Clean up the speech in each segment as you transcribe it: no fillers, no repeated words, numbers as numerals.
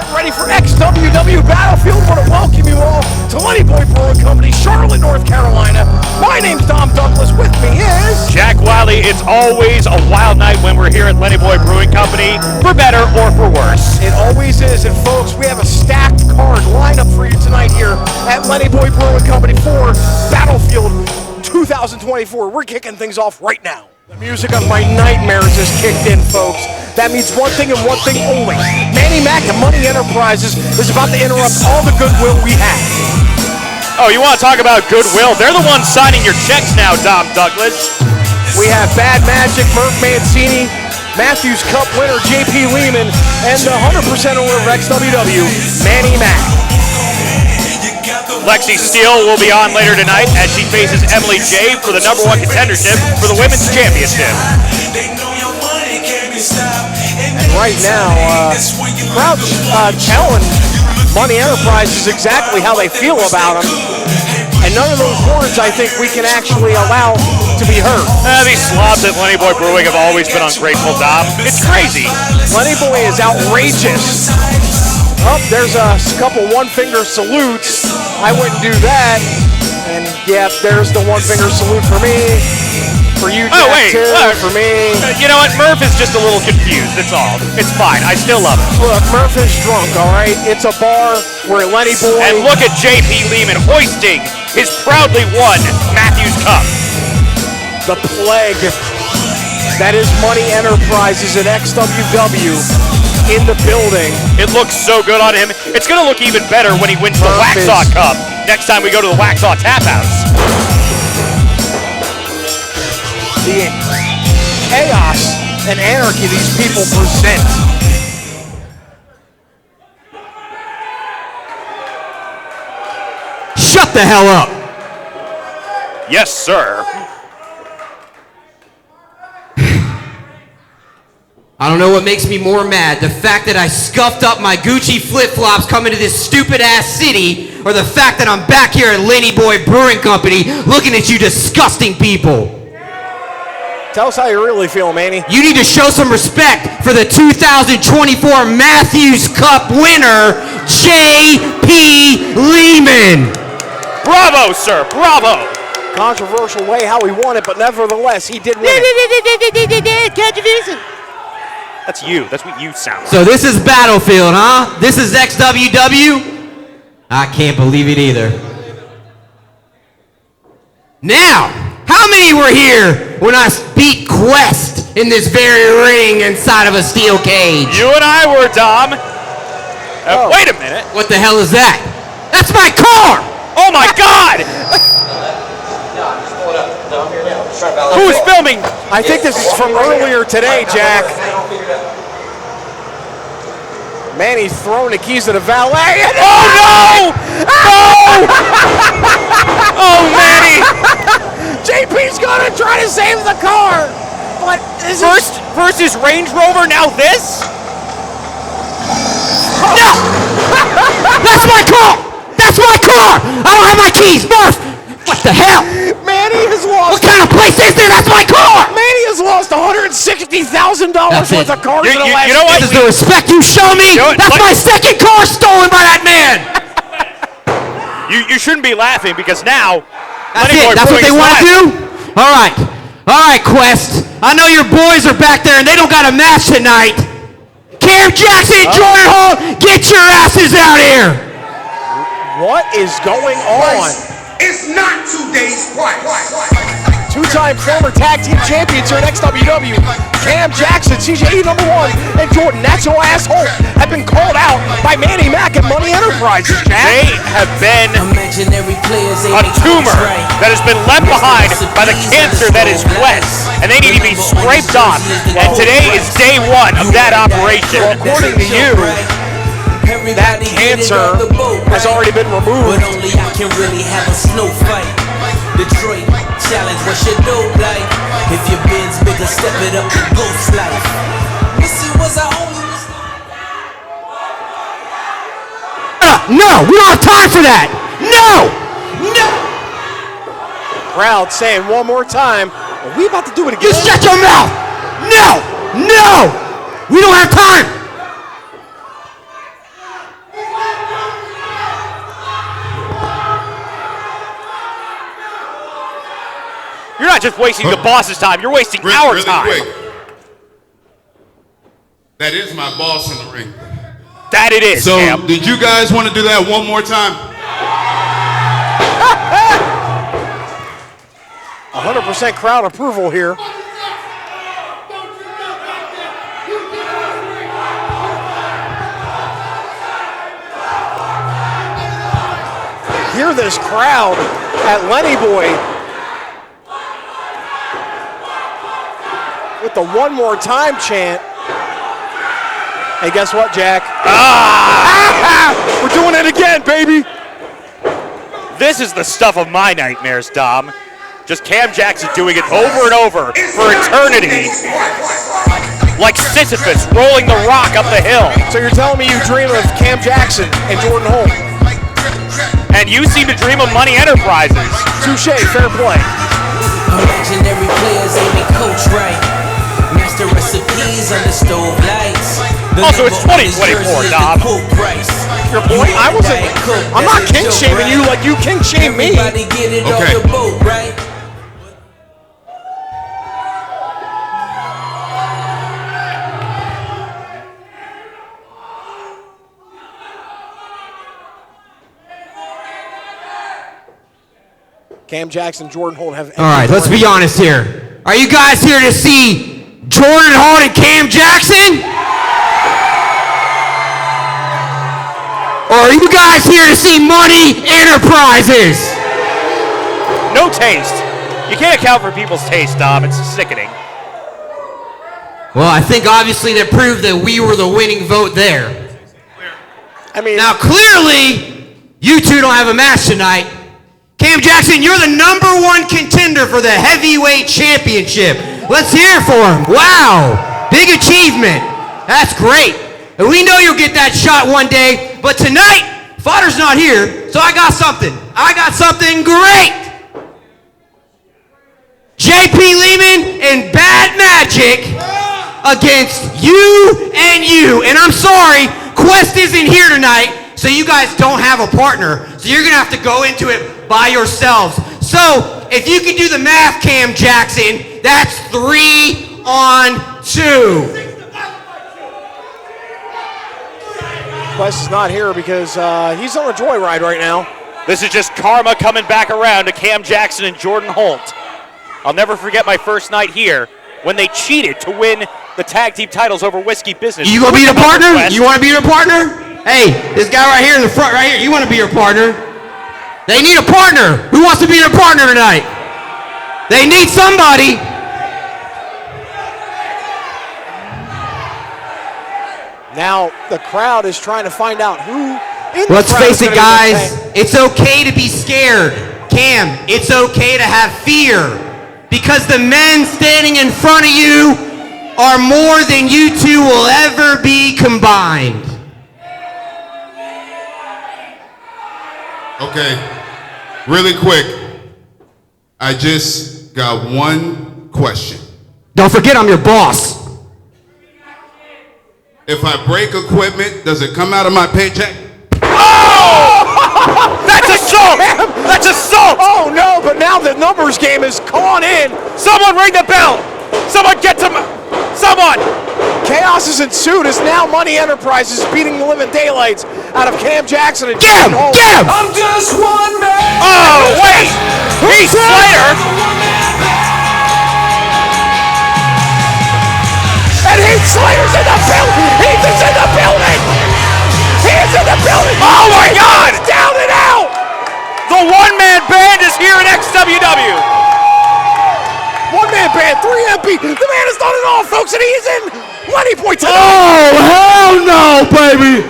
Get ready for XWW Battlefield. I want to welcome you all to Lenny Boy Brewing Company, Charlotte, North Carolina. My name's Dom Douglas. With me is Jack Wiley. It's always a wild night when we're here at Lenny Boy Brewing Company, for better or for worse. It always is, and folks, we have a stacked card lineup for you tonight here at Lenny Boy Brewing Company for Battlefield 2024. We're kicking things off right now. The music of my nightmares is kicked in, folks. That means one thing and one thing only. Manny-Mac and Money Enterprises is about to interrupt all the goodwill we have. Oh, you want to talk about goodwill? They're the ones signing your checks now, Dom Douglas. We have Bad Magic, Murph Mancini, Matthews Cup winner JP Lehman, and the 100% owner of XWW, Manny-Mac. Lexi Steele will be on later tonight as she faces Emily J for the #1 contendership for the Women's Championship. And right now, crowd's telling Money Enterprises exactly how they feel about him. And none of those words, I think, we can actually allow to be heard. These slobs at Lenny Boy Brewing have always been ungrateful, Dom. It's crazy. Lenny Boy is outrageous. Oh, there's a couple one-finger salutes. I wouldn't do that. And yeah, there's the one-finger salute for me. For you, Jack, too. For me. You know what? Murph is just a little confused. That's all. It's fine. I still love it. Look, Murph is drunk, all right? It's a bar where Lenny Boy... And look at JP Lehman hoisting his proudly won Matthews Cup. The plague that is Money Enterprises at XWW in the building. It looks so good on him. It's going to look even better when he wins the Waxhaw Cup next time we go to the Waxhaw Tap House. The chaos and anarchy these people present. Shut the hell up. Yes, sir. I don't know what makes me more mad, the fact that I scuffed up my Gucci flip-flops coming to this stupid-ass city, or the fact that I'm back here at Lenny Boy Brewing Company looking at you disgusting people. Tell us how you really feel, Manny. You need to show some respect for the 2024 Matthews Cup winner, J.P. Lehman. Bravo, sir, bravo. Controversial way how he won it, but nevertheless, he did win it. Controversial. That's you. That's what you sound like. So this is Battlefield, huh? This is XWW? I can't believe it either. Now, how many were here when I beat Quest in this very ring inside of a steel cage? You and I were, Dom. Wait a minute. What the hell is that? That's my car! Oh my God! Who is filming? I think this is from earlier today, Jack. Manny's throwing the keys to the valet. And oh no! No! Oh, Manny! JP's gonna try to save the car. But first is Range Rover, now this? No! That's my car! That's my car! I don't have my keys, Murph! What the hell? Manny has lost... What kind of place is this? That's my car! Manny has lost $160,000 worth of cars in the last... You know what? This is the respect you show me? That's my second car stolen by that man! You shouldn't be laughing because now... That's it. That's what they want to do? All right, Quest. I know your boys are back there and they don't got a match tonight. Cam Jackson and Jordan Hall, get your asses out here! What is going on? It's not today's price. Two-time former tag team champions here at XWW, Cam Jackson, CJE #1, and Jordan, that's your asshole, have been called out by Manny-Mac and Money Enterprises, Jack. They have been a tumor that has been left behind by the cancer that is Quest, and they need to be scraped off. And today is day one of that operation. Well, according to you, that cancer has already been removed. But only I can really have a snow fight. Detroit challenge, what's your dope like? If your bin's bigger, step it up to ghost life. Missy was our only No, we don't have time for that. No. Crowd saying one more time, are we about to do it again? You shut your mouth. No, we don't have time. just wasting the boss's time. You're wasting our time. Quick. That is my boss in the ring. That it is, So, Cam. did you guys want to do that one more time? 100% crowd approval here. Hear this crowd at Lenny Boy with the one more time chant. Hey, guess what, Jack? We're doing it again, baby. This is the stuff of my nightmares, Dom. Just Cam Jackson doing it over and over for eternity. Like Sisyphus rolling the rock up the hill. So you're telling me you dream of Cam Jackson and Jordan Holt? And you seem to dream of Money Enterprises. Touche, fair play. Imaginary players aiming coach right. Master recipes under stove lights. Also, it's 2024, Dom. Your point? I'm not king shaming you like you king shame me. Everybody get it off the boat, right? Cam Jackson, Jordan Holt have. All right, let's be honest here. Are you guys here to see Jordan Holt and Cam Jackson? Or are you guys here to see Money Enterprises? No taste. You can't account for people's taste, Dom. It's sickening. Well, I think obviously that proved that we were the winning vote there. I mean, Now, clearly, you two don't have a match tonight. Cam Jackson, you're the #1 contender for the heavyweight championship. Let's hear it for him. Wow, big achievement. That's great. And we know you'll get that shot one day, but tonight, Fodder's not here, so I got something. I got something great. JP Lehman and Bad Magic against you and you. And I'm sorry, Quest isn't here tonight, so you guys don't have a partner. So you're going to have to go into it by yourselves. So if you can do the math, Cam Jackson, that's 3-on-2. Quest is not here because he's on a joyride right now. This is just karma coming back around to Cam Jackson and Jordan Holt. I'll never forget my first night here when they cheated to win the tag team titles over Whiskey Business. You gonna be the partner? You want to be your partner? Hey, this guy right here in the front right here, you want to be your partner? They need a partner. Who wants to be their partner tonight? They need somebody. Now the crowd is trying to find out who. Let's face it, guys. It's okay to be scared. Cam, it's okay to have fear. Because the men standing in front of you are more than you two will ever be combined. Okay, really quick. I just got one question. Don't forget I'm your boss. If I break equipment, does it come out of my paycheck? That's assault! That's assault! Oh no, but now the numbers game is calling in. Someone ring the bell! Someone get to someone! Chaos has ensued as now Money Enterprises beating the living daylights out of Cam Jackson and Get him! Jordan Holt. Get him! I'm just one man. Oh, wait! Heath Slater! And Heath Slater's in the building! Heath is in the building! He is in the building! Oh my God! He's down and out! The one-man band is here at XWW! One-man band, 3MP. The man has done it all, folks, and he is in Lenny Boy tonight. Oh, hell no, baby.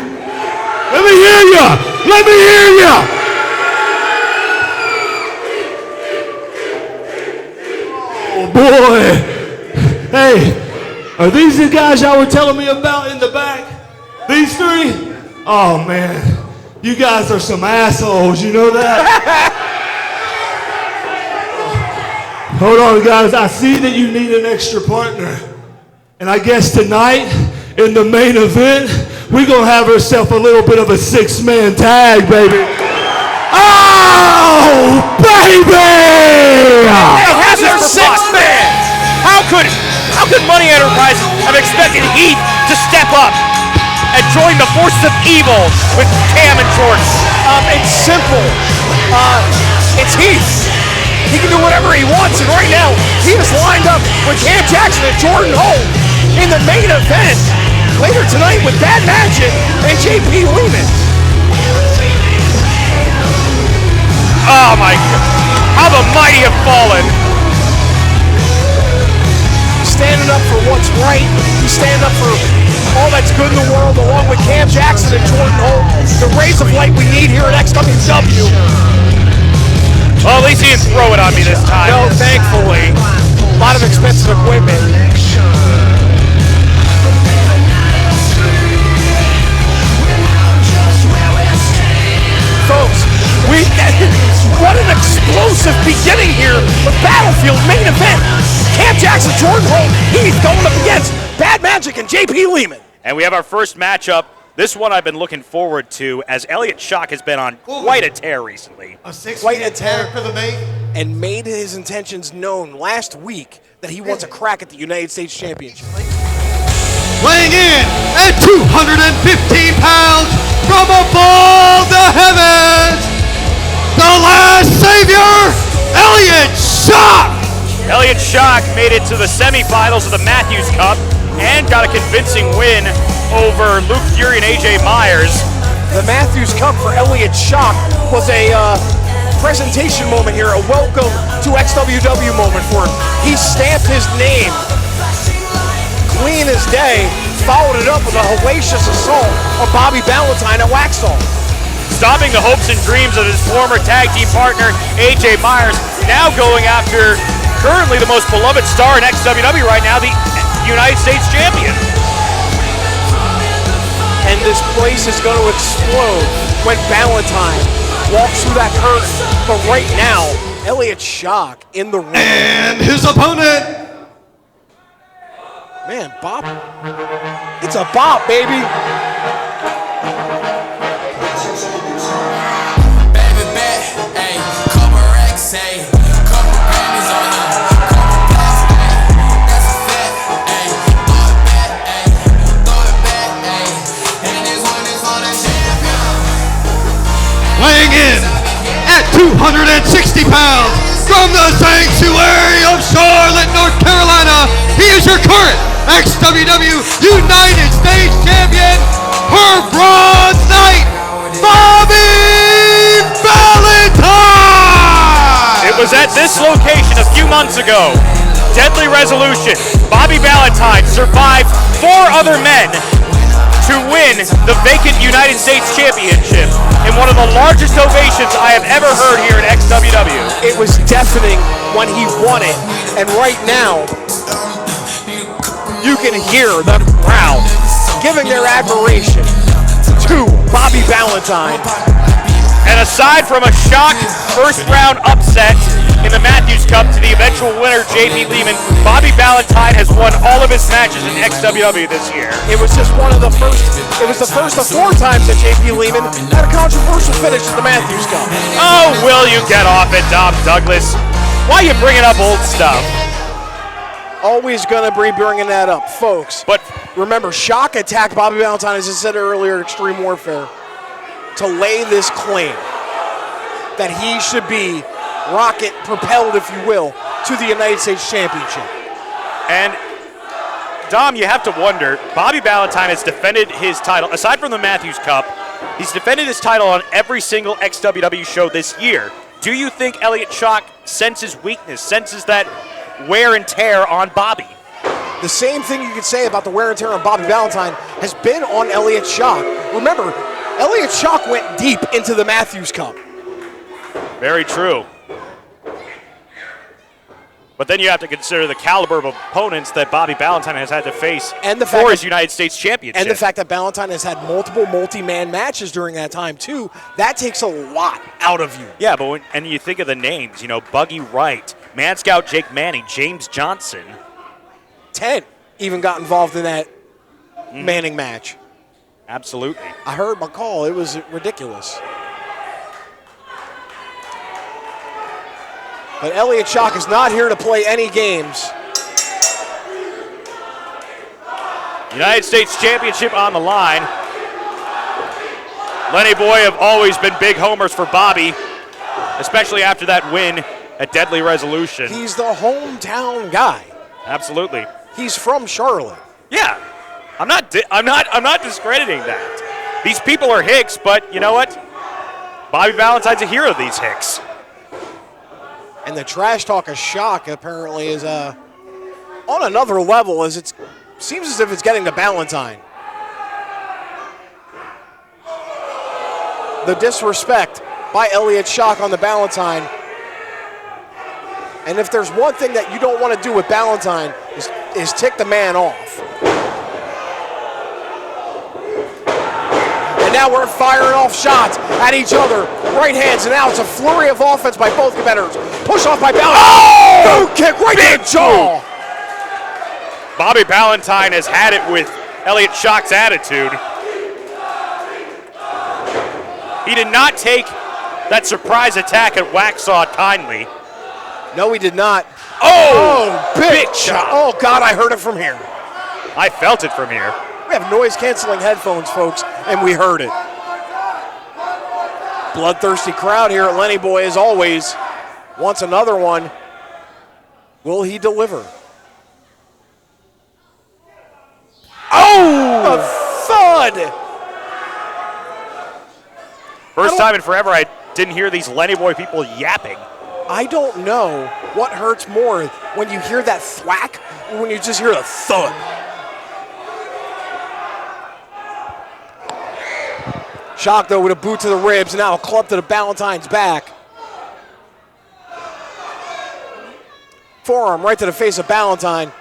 Let me hear ya. Let me hear ya. Oh, boy. Hey, are these the guys y'all were telling me about in the back? These three? Oh, man. You guys are some assholes, you know that? Hold on, guys. I see that you need an extra partner. And I guess tonight, in the main event, we're going to have ourselves a little bit of a 6-man tag, baby. Oh, baby! They have their sixth man. How could Money Enterprises have expected Heath to step up and join the forces of evil with Cam and Jordan? It's simple. It's Heath. He can do whatever he wants, and right now, he is lined up with Cam Jackson and Jordan Holt in the main event later tonight with Bad Magic and JP Lehman. Oh my God. How the mighty have fallen. Standing up for what's right. He's standing up for all that's good in the world, along with Cam Jackson and Jordan Holt. The rays of light we need here at XWW. Well, at least he didn't throw it on me this time. No, thankfully. A lot of expensive equipment. Folks, what an explosive beginning here with Battlefield main event. Cam Jackson, Jordan Holt, he's going up against Bad Magic and JP Lehman. And we have our first matchup. This one I've been looking forward to, as Elliott Shock has been on quite a tear recently. Quite a tear for the main. And made his intentions known last week that he wants a crack at the United States Championship. Weighing in at 215 pounds from above the heavens, the last savior, Elliott Shock. Elliott Shock made it to the semifinals of the Matthews Cup and got a convincing win over Luke Fury and AJ Myers. The Matthews Cup for Elliott Shock was a presentation moment here, a welcome to XWW moment for him. He stamped his name clean as day, followed it up with a hellacious assault on Bobby Valentine at Waxhaw. Stopping the hopes and dreams of his former tag team partner, AJ Myers, now going after currently the most beloved star in XWW right now, the United States champion. And this place is going to explode when Valentine walks through that curtain. But right now, Elliott Shock in the ring. And his opponent. Man, bop. It's a bop, baby. Baby bet, ayy, couple racks, ayy, couple Grammys on ya, couple plaques, ayy, that's a fact, ayy, throw the bet, ayy, and this one is for the champion. Weighing in at 260 pounds from the sanctuary of Charlotte, North Carolina, he is your current XWW United States Champion, her Bronze Knight, Bobby Valentine! It was at this location a few months ago. Deadly Resolution. Bobby Valentine survived 4 other men to win the vacant United States Championship in one of the largest ovations I have ever heard here at XWW. It was deafening when he won it, and right now, you can hear the crowd giving their admiration to Bobby Valentine. And aside from a shock first-round upset in the Matthews Cup to the eventual winner, JP Lehman, Bobby Valentine has won all of his matches in XWW this year. It was just one of the first, it was the first of 4 times that JP Lehman had a controversial finish at the Matthews Cup. Oh, will you get off it, Dom Douglas? Why are you bringing up old stuff? Always gonna be bringing that up, folks. But remember, Shock attacked Bobby Valentine, as I said earlier, Extreme Warfare, to lay this claim that he should be rocket propelled, if you will, to the United States Championship. And Dom, you have to wonder, Bobby Valentine has defended his title, aside from the Matthews Cup, he's defended his title on every single XWW show this year. Do you think Elliott Shock senses weakness, senses that wear and tear on Bobby? The same thing you could say about the wear and tear on Bobby Valentine has been on Elliott Shock. Remember, Elliott Shock went deep into the Matthews Cup. Very true. But then you have to consider the caliber of opponents that Bobby Valentine has had to face and the fact for his United States Championship. And the fact that Valentine has had multiple multi-man matches during that time, too, that takes a lot out of you. Yeah, but and you think of the names, you know, Buggy Wright, Man Scout Jake Manning, James Johnson. Tent even got involved in that Manning match. Absolutely. I heard McCall. It was ridiculous. But Elliott Shock is not here to play any games. United States Championship on the line. Lenny Boy have always been big homers for Bobby, especially after that win at Deadly Resolution. He's the hometown guy. Absolutely. He's from Charlotte. Yeah, I'm not discrediting that. These people are Hicks, but you know what? Bobby Valentine's a hero of these Hicks. And the trash talk of Shock apparently is on another level, as it seems as if it's getting to Valentine. The disrespect by Elliott Shock on the Valentine. And if there's one thing that you don't want to do with Valentine is tick the man off. And now we're firing off shots at each other. Right hands, and now it's a flurry of offense by both competitors. Push off by Valentine. Oh! Boot kick right to the jaw. Bobby Valentine has had it with Elliott Shock's attitude. He did not take that surprise attack at Waxaw kindly. No, he did not. Oh, big shot. Oh, God, I heard it from here. I felt it from here. We have noise-canceling headphones, folks, and we heard it. Bloodthirsty crowd here at Lenny Boy, as always. Wants another one. Will he deliver? Oh! A thud! First time in forever I didn't hear these Lenny Boy people yapping. I don't know what hurts more, when you hear that thwack or when you just hear a thud. Shock, though, with a boot to the ribs, and now a club to the Valentine's back. Forearm right to the face of Valentine.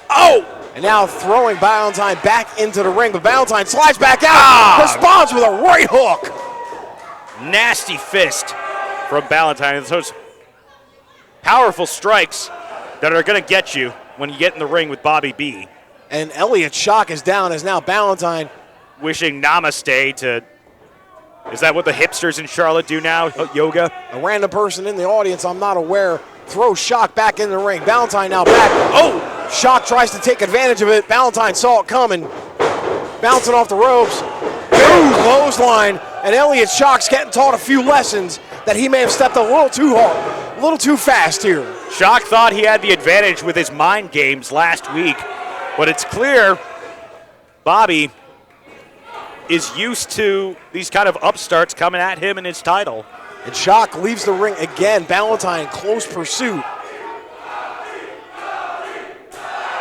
Oh! And now throwing Valentine back into the ring, but Valentine slides back out, responds with a right hook. Nasty fist from Valentine. Those powerful strikes that are going to get you when you get in the ring with Bobby B. And Elliott Shock is down as now Valentine wishing namaste to, is that what the hipsters in Charlotte do now, yoga? A random person in the audience, I'm not aware, throws Shock back in the ring. Valentine now back. Oh! Shock tries to take advantage of it. Valentine saw it coming. Bouncing off the ropes. Boom! Clothesline. And Elliott Shock's getting taught a few lessons that he may have stepped a little too hard, a little too fast here. Shock thought he had the advantage with his mind games last week, but it's clear Bobby is used to these kind of upstarts coming at him in his title. And Shock leaves the ring again. Valentine in close pursuit.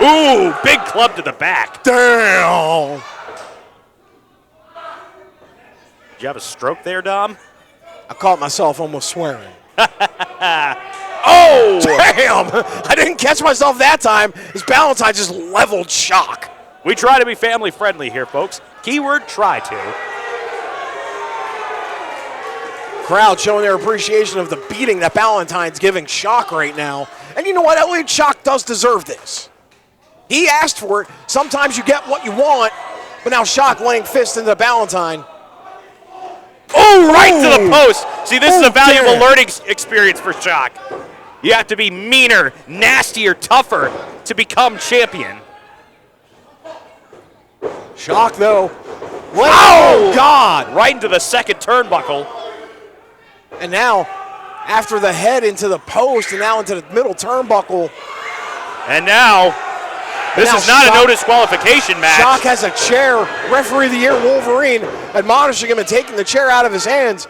Ooh, big club to the back. Damn! Did you have a stroke there, Dom? I caught myself almost swearing. Oh! Damn! I didn't catch myself that time as Valentine just leveled Shock. We try to be family friendly here, folks. Keyword try to. Crowd showing their appreciation of the beating that Valentine's giving Shock right now. And you know what? Elliott Shock does deserve this. He asked for it. Sometimes you get what you want, but now Shock laying fist into Valentine. Oh, right to the post. See, this is a valuable learning experience for Shock. You have to be meaner, nastier, tougher to become champion. Shock, though. Oh, God! Right into the second turnbuckle. And now, after the head into the post and now into the middle turnbuckle. And now, this is not a no disqualification match. Shock has a chair. Referee of the year, Wolverine, admonishing him and taking the chair out of his hands.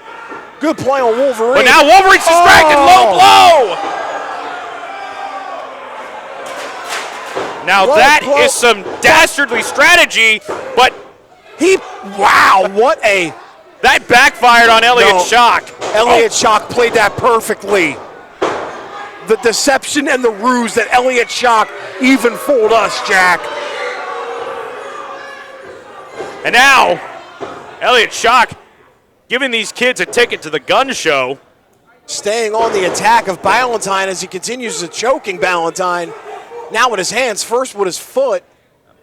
Good play on Wolverine. But now Wolverine's distracted. Low blow. Now that is some dastardly strategy, but that backfired on Elliott Shock. Elliott Shock played that perfectly. The deception and the ruse that Elliott Shock even fooled us, Jack. And now, Elliott Shock giving these kids a ticket to the gun show. Staying on the attack of Valentine as he continues to choking Valentine. Now with his hands, first with his foot.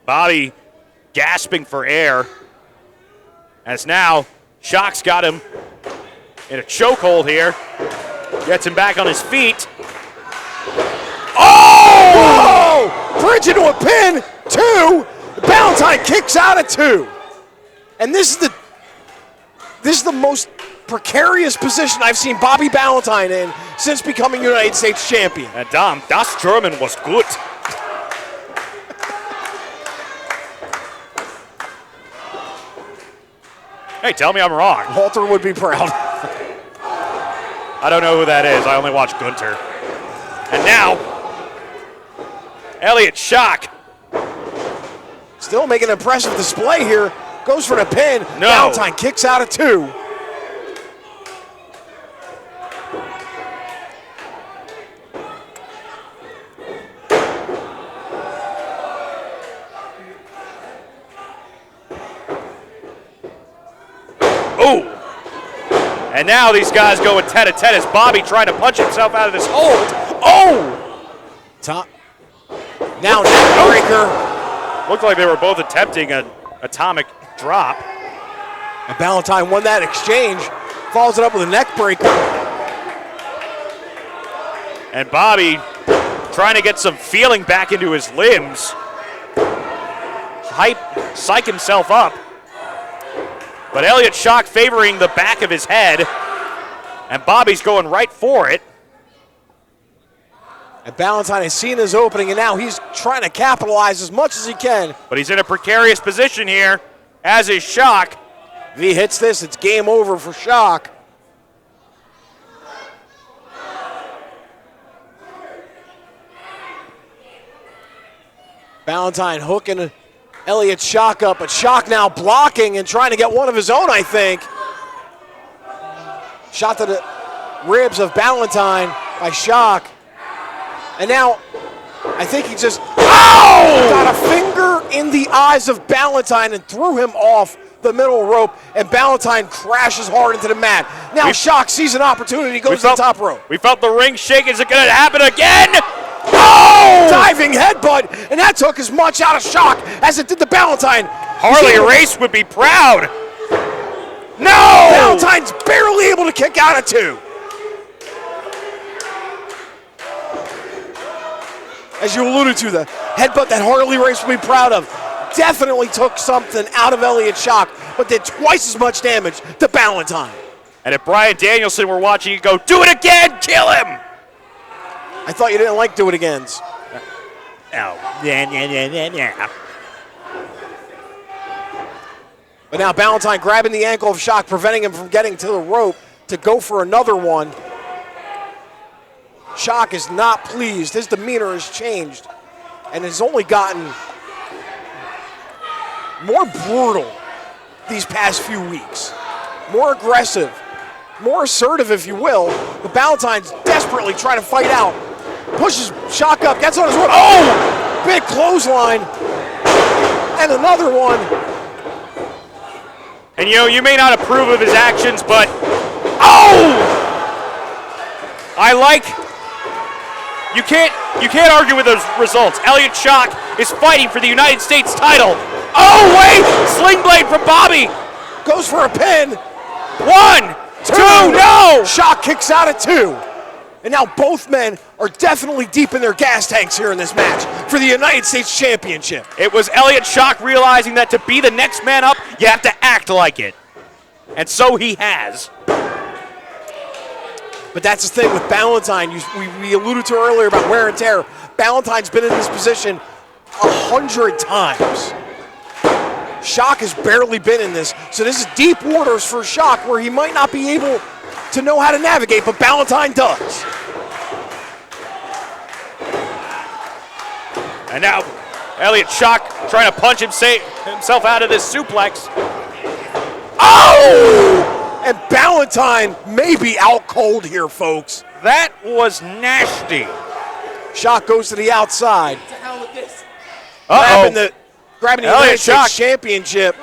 Bobby gasping for air. As now, Shock's got him in a chokehold here. Gets him back on his feet. Oh! Whoa! Bridge into a pin. 2. Ballantyne kicks out at 2. And this is the most precarious position I've seen Bobby Ballantyne in since becoming United States champion. And Dom, das German was good. Hey, tell me I'm wrong. Walter would be proud. I don't know who that is. I only watch Gunter. And now, Elliott Shock. Still making an impressive display here. Goes for the pin. No. Ballantyne kicks out at 2. Ooh. And now these guys going tete-a-tete as Bobby trying to punch himself out of this hold. Oh! Top. Now neck breaker. Looked like they were both attempting an atomic drop. And Ballantyne won that exchange. Follows it up with a neck breaker. And Bobby trying to get some feeling back into his limbs. Psych himself up. But Elliott Shock favoring the back of his head. And Bobby's going right for it. And Ballantyne has seen his opening, and now he's trying to capitalize as much as he can. But he's in a precarious position here, as is Shock. If he hits this, it's game over for Shock. Ballantyne hooking Elliott Shock up, but Shock now blocking and trying to get one of his own, I think. Shot to the ribs of Ballantyne by Shock. And now, I think he just got a finger in the eyes of Ballantyne and threw him off the middle rope, and Ballantyne crashes hard into the mat. Now Shock sees an opportunity, goes to the top rope. We felt the ring shake. Is it going to happen again? Oh! Diving headbutt, and that took as much out of Shock as it did to Ballantyne. Harley Race would be proud. No! Ballantyne's barely able to kick out at 2. As you alluded to, the headbutt that Harley Race would be proud of definitely took something out of Elliott Shock, but did twice as much damage to Ballantyne. And if Bryan Danielson were watching, he'd go, do it again, kill him! I thought you didn't like do-it-agains. Oh, yeah. But now Ballantyne grabbing the ankle of Shock, preventing him from getting to the rope to go for another one. Shock is not pleased. His demeanor has changed and has only gotten more brutal these past few weeks. More aggressive, more assertive, if you will. But Ballantyne's desperately trying to fight out. Pushes Shock up, gets on his rope. Oh! Big clothesline. And another one. And you may not approve of his actions, but oh! I like. You can't argue with those results. Elliott Shock is fighting for the United States title. Oh wait! Sling blade from Bobby. Goes for a pin. 1, 2, no! Shock kicks out at 2. And now both men are definitely deep in their gas tanks here in this match for the United States Championship. It was Elliott Shock realizing that to be the next man up, you have to act like it. And so he has. But that's the thing with Ballantyne. We alluded to earlier about wear and tear. Ballantyne's been in this position 100 times. Shock has barely been in this. So this is deep waters for Shock where he might not be able to know how to navigate, but Ballantyne does. And now Elliott Shock trying to punch himself out of this suplex. Oh! And Ballantyne may be out cold here, folks. That was nasty. Shock goes to the outside. What the hell with this? Grabbing the Elliott United Shock. States Championship.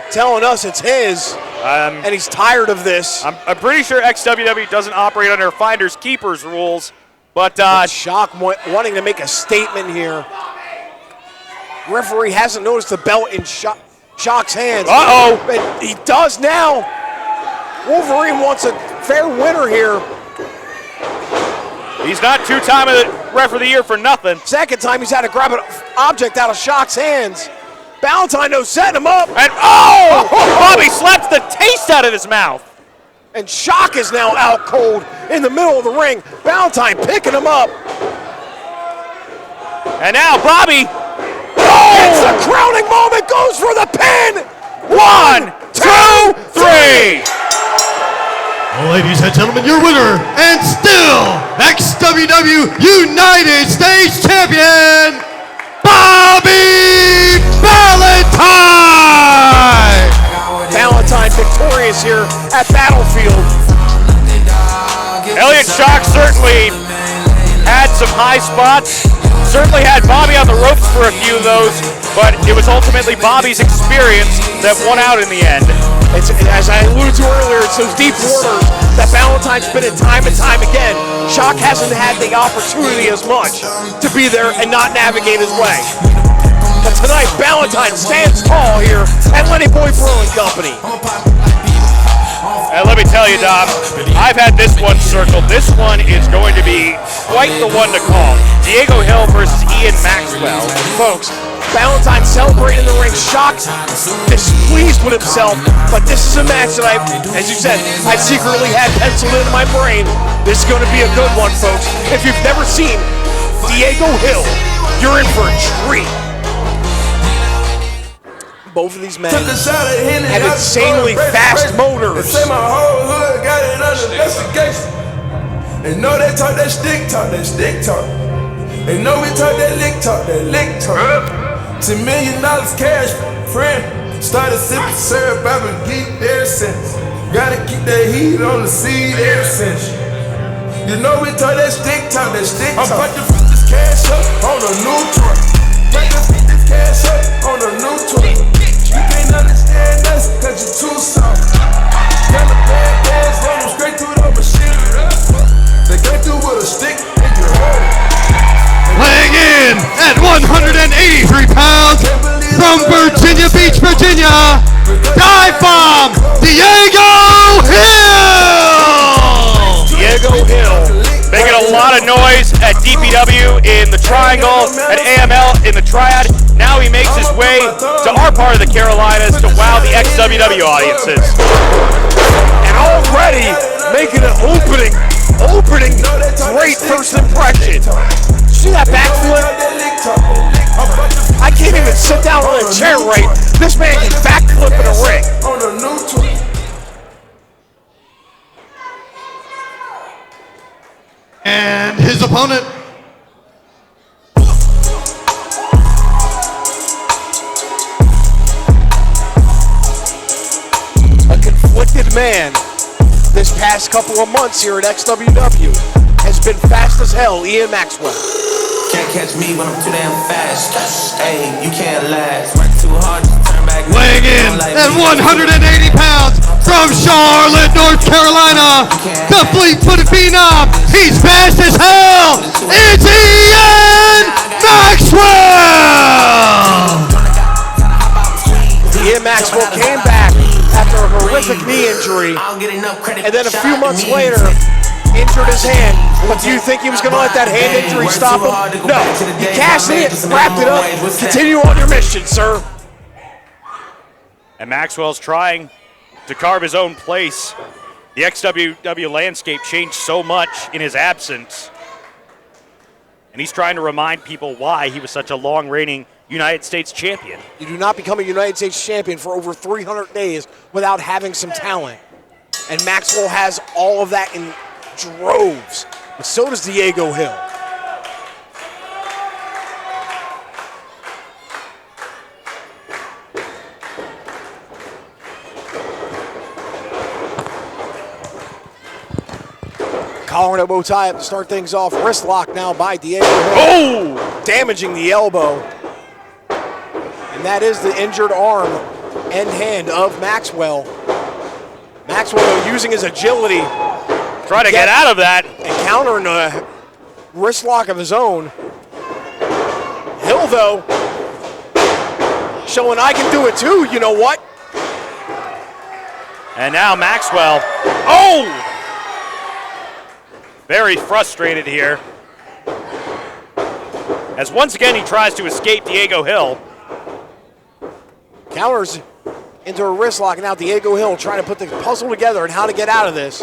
Telling us it's his. And he's tired of this. I'm pretty sure XWW doesn't operate under finders keepers rules, but Shock wanting to make a statement here. Referee hasn't noticed the belt in Shock. Shock's hands. Uh-oh. And he does now. Wolverine wants a fair winner here. He's not two-time ref of the year for nothing. Second time he's had to grab an object out of Shock's hands. Valentine, though, setting him up. And Bobby slaps the taste out of his mouth. And Shock is now out cold in the middle of the ring. Valentine picking him up. And now Bobby. It's the crowning moment, goes for the pin. 1, 2, 3. Ladies and gentlemen, your winner and still XWW United States Champion, Bobby Valentine! Valentine victorious here at Battlefield. Elliott Shock certainly had some high spots. Certainly had Bobby on the ropes for a few of those, but it was ultimately Bobby's experience that won out in the end. It's, as I alluded to earlier, it's those deep waters that Valentine's been in time and time again. Shock hasn't had the opportunity as much to be there and not navigate his way. But tonight, Valentine stands tall here at Lenny Boy Brewing Company. And let me tell you, Dom, I've had this one circled. This one is going to be quite the one to call. Diego Hill versus Ian Maxwell. Folks, Valentine celebrating in the ring. Shock, displeased with himself, but this is a match that as you said, I secretly had penciled into my brain. This is going to be a good one, folks. If you've never seen Diego Hill, you're in for a treat. Both of these men have insanely fast motors. They say my whole hood got it under investigation. They know they talk that stick talk, They know we talk that lick talk, $10 million cash, friend. Started sipping syrup, I've been geek ever since. Gotta keep that heat on the seed ever since. You know we talk that stick talk, I'm about to put this cash up on a new truck. About to put this cash up on a new truck. You can't understand us, cause you're too soft. Got the bad gas, run them straight through the machine. They came through with a stick, and you heard it. Weighing in at 183 pounds from Virginia Beach, Virginia, Dive Bomb, Diego Hill! Diego Hill making a lot of noise at DPW in the Triangle, at AML in the Triad. Now he makes his way to our part of the Carolinas to wow the XWW audiences. And already making an opening great first impression. See that backflip? I can't even sit down on a chair right. This man can backflip in a ring. And his opponent, a conflicted man this past couple of months here at XWW has been fast as hell, Ian Maxwell. Can't catch me when I'm too damn fast. Hey, you can't last. Work too hard to turn back. weighing in at 180 pounds from Charlotte, North Carolina, the fleet-footed phenom. He's fast as hell. It's Ian Maxwell. Ian Maxwell came back after a horrific knee injury, and then a few months later, injured his hand. But do you think he was going to let that hand injury stop him? No. He cashed in, wrapped it up. Continue on your mission, sir. And Maxwell's trying to carve his own place. The XWW landscape changed so much in his absence. And he's trying to remind people why he was such a long-reigning United States champion. You do not become a United States champion for over 300 days without having some talent. And Maxwell has all of that in droves. But so does Diego Hill. Collar and elbow tie up to start things off. Wrist lock now by Diego Hill. Oh! Damaging the elbow. And that is the injured arm and hand of Maxwell. Maxwell using his agility. Trying to get out of that. And countering a wrist lock of his own. Hill, though, showing I can do it too, you know what? And now Maxwell, oh! Very frustrated here. As once again he tries to escape Diego Hill. Counters into a wrist lock, and now Diego Hill trying to put the puzzle together and how to get out of this.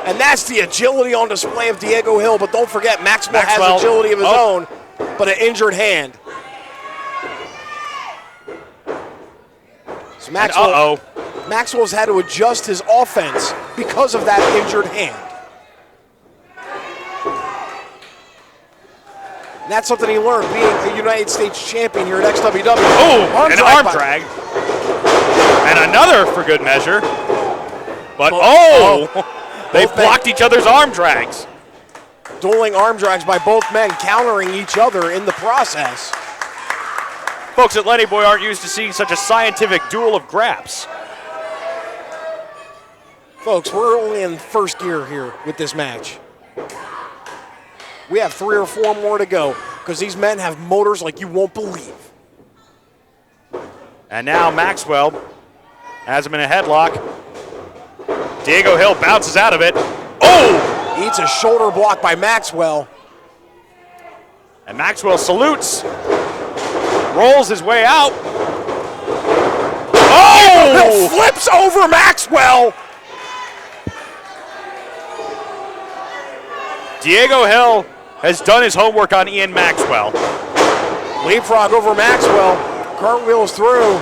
And that's the agility on display of Diego Hill, but don't forget, Maxwell has agility of his own, but an injured hand. So Maxwell's had to adjust his offense because of that injured hand. And that's something he learned being a United States champion here at XWW. Oh, an arm drag. And another for good measure. But they've blocked each other's arm drags. Dueling arm drags by both men, countering each other in the process. Folks at Lenny Boy aren't used to seeing such a scientific duel of graps. Folks, we're only in first gear here with this match. We have 3 or 4 more to go because these men have motors like you won't believe. And now Maxwell has him in a headlock. Diego Hill bounces out of it. Oh! Eats a shoulder block by Maxwell. And Maxwell salutes. Rolls his way out. Oh! Hill flips over Maxwell. Diego Hill has done his homework on Ian Maxwell. Leapfrog over Maxwell. Cartwheels through.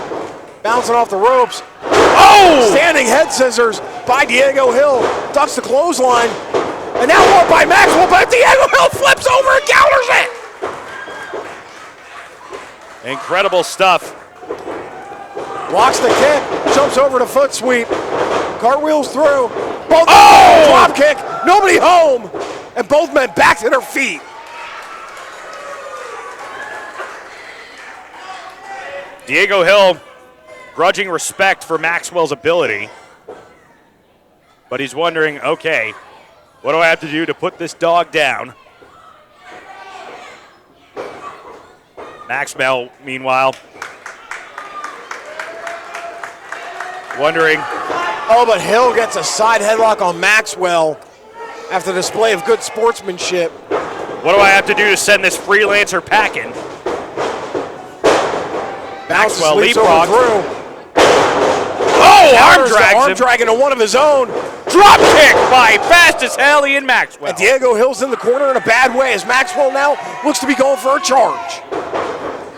Bouncing off the ropes. Oh! Standing head scissors by Diego Hill. Ducks the clothesline. And now one by Maxwell, but Diego Hill flips over and counters it. Incredible stuff. Blocks the kick. Jumps over to foot sweep. Cartwheels through. Both drop kick. Nobody home. And both men back to their feet. Diego Hill grudging respect for Maxwell's ability. But he's wondering, okay, what do I have to do to put this dog down? Maxwell, meanwhile, wondering. Oh, but Hill gets a side headlock on Maxwell after the display of good sportsmanship. What do I have to do to send this freelancer packing? Maxwell leapfrog through. Oh, arm drag into one of his own. Drop kick by fast as hell Ian Maxwell. And Diego Hill's in the corner in a bad way as Maxwell now looks to be going for a charge.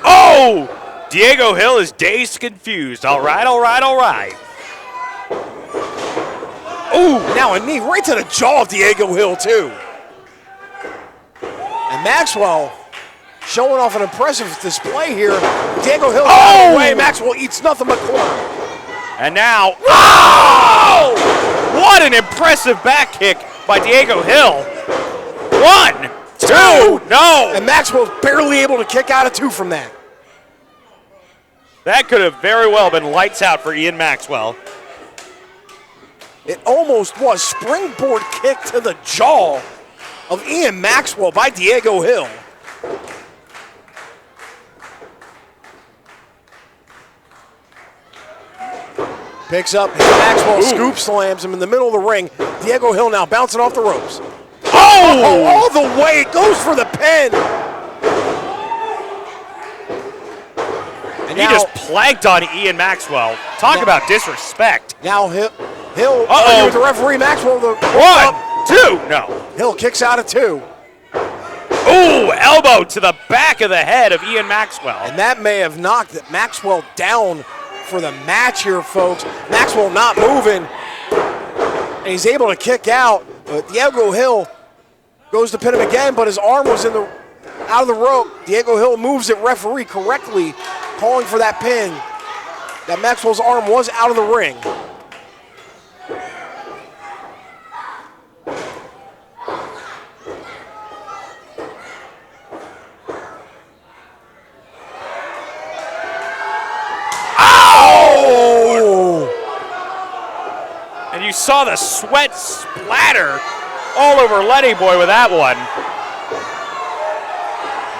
Oh! Diego Hill is dazed, confused. All right, all right, all right. Ooh, now a knee right to the jaw of Diego Hill, too. And Maxwell showing off an impressive display here. Diego Hill out of the way. Maxwell eats nothing but corner. And now, whoa! What an impressive back kick by Diego Hill. 1, 2, no! And Maxwell's barely able to kick out of 2 from that. That could have very well been lights out for Ian Maxwell. It almost was springboard kick to the jaw of Ian Maxwell by Diego Hill. Picks up Maxwell, scoop slams him in the middle of the ring. Diego Hill now bouncing off the ropes. Oh, all the way, goes for the pin. And he just planked on Ian Maxwell. Talk about disrespect. Now Hill with the referee. Maxwell. 1, 2, no. Hill kicks out of 2. Ooh, elbow to the back of the head of Ian Maxwell. And that may have knocked Maxwell down for the match here, folks. Maxwell not moving. And he's able to kick out. But Diego Hill goes to pin him again, but his arm was out of the rope. Diego Hill moves it referee correctly, calling for that pin. That Maxwell's arm was out of the ring. And you saw the sweat splatter all over Lenny Boy with that one.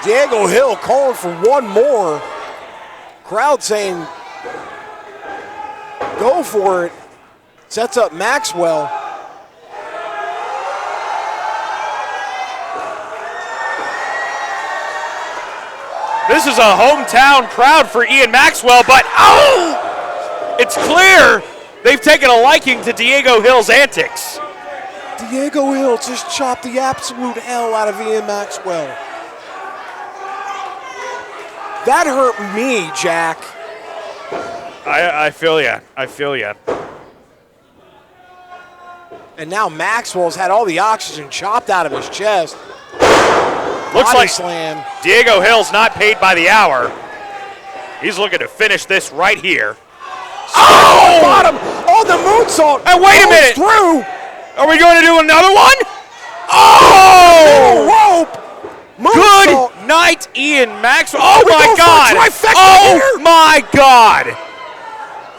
Diego Hill calling for one more. Crowd saying, go for it. Sets up Maxwell. This is a hometown crowd for Ian Maxwell, but it's clear they've taken a liking to Diego Hill's antics. Diego Hill just chopped the absolute hell out of Ian Maxwell. That hurt me, Jack. I feel ya. I feel ya. And now Maxwell's had all the oxygen chopped out of his chest. Looks Body like slam. Diego Hill's not paid by the hour. He's looking to finish this right here. Oh! Bottom on the moonsault. And wait a minute. Through. Are we going to do another one? Oh! Rope. Good Moonsault. night, Ian Maxwell. Oh We my go for a God. trifecta Oh here. my God.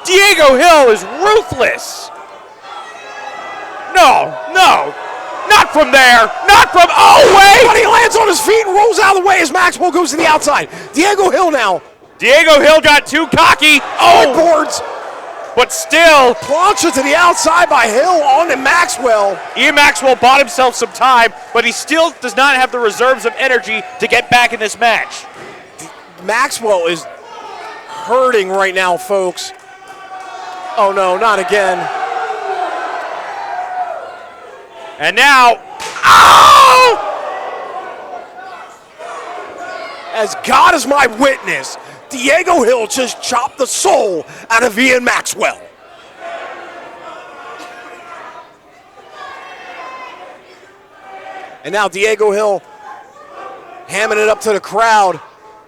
Diego Hill is ruthless. No. Not from there. Not from, wait. But he lands on his feet and rolls out of the way as Maxwell goes to the outside. Diego Hill now. Diego Hill got too cocky. Boards. But still, Plancha to the outside by Hill on to Maxwell. Ian Maxwell bought himself some time, but he still does not have the reserves of energy to get back in this match. Maxwell is hurting right now, folks. Oh no, not again. And now, As God is my witness, Diego Hill just chopped the soul out of Ian Maxwell. And now Diego Hill hamming it up to the crowd.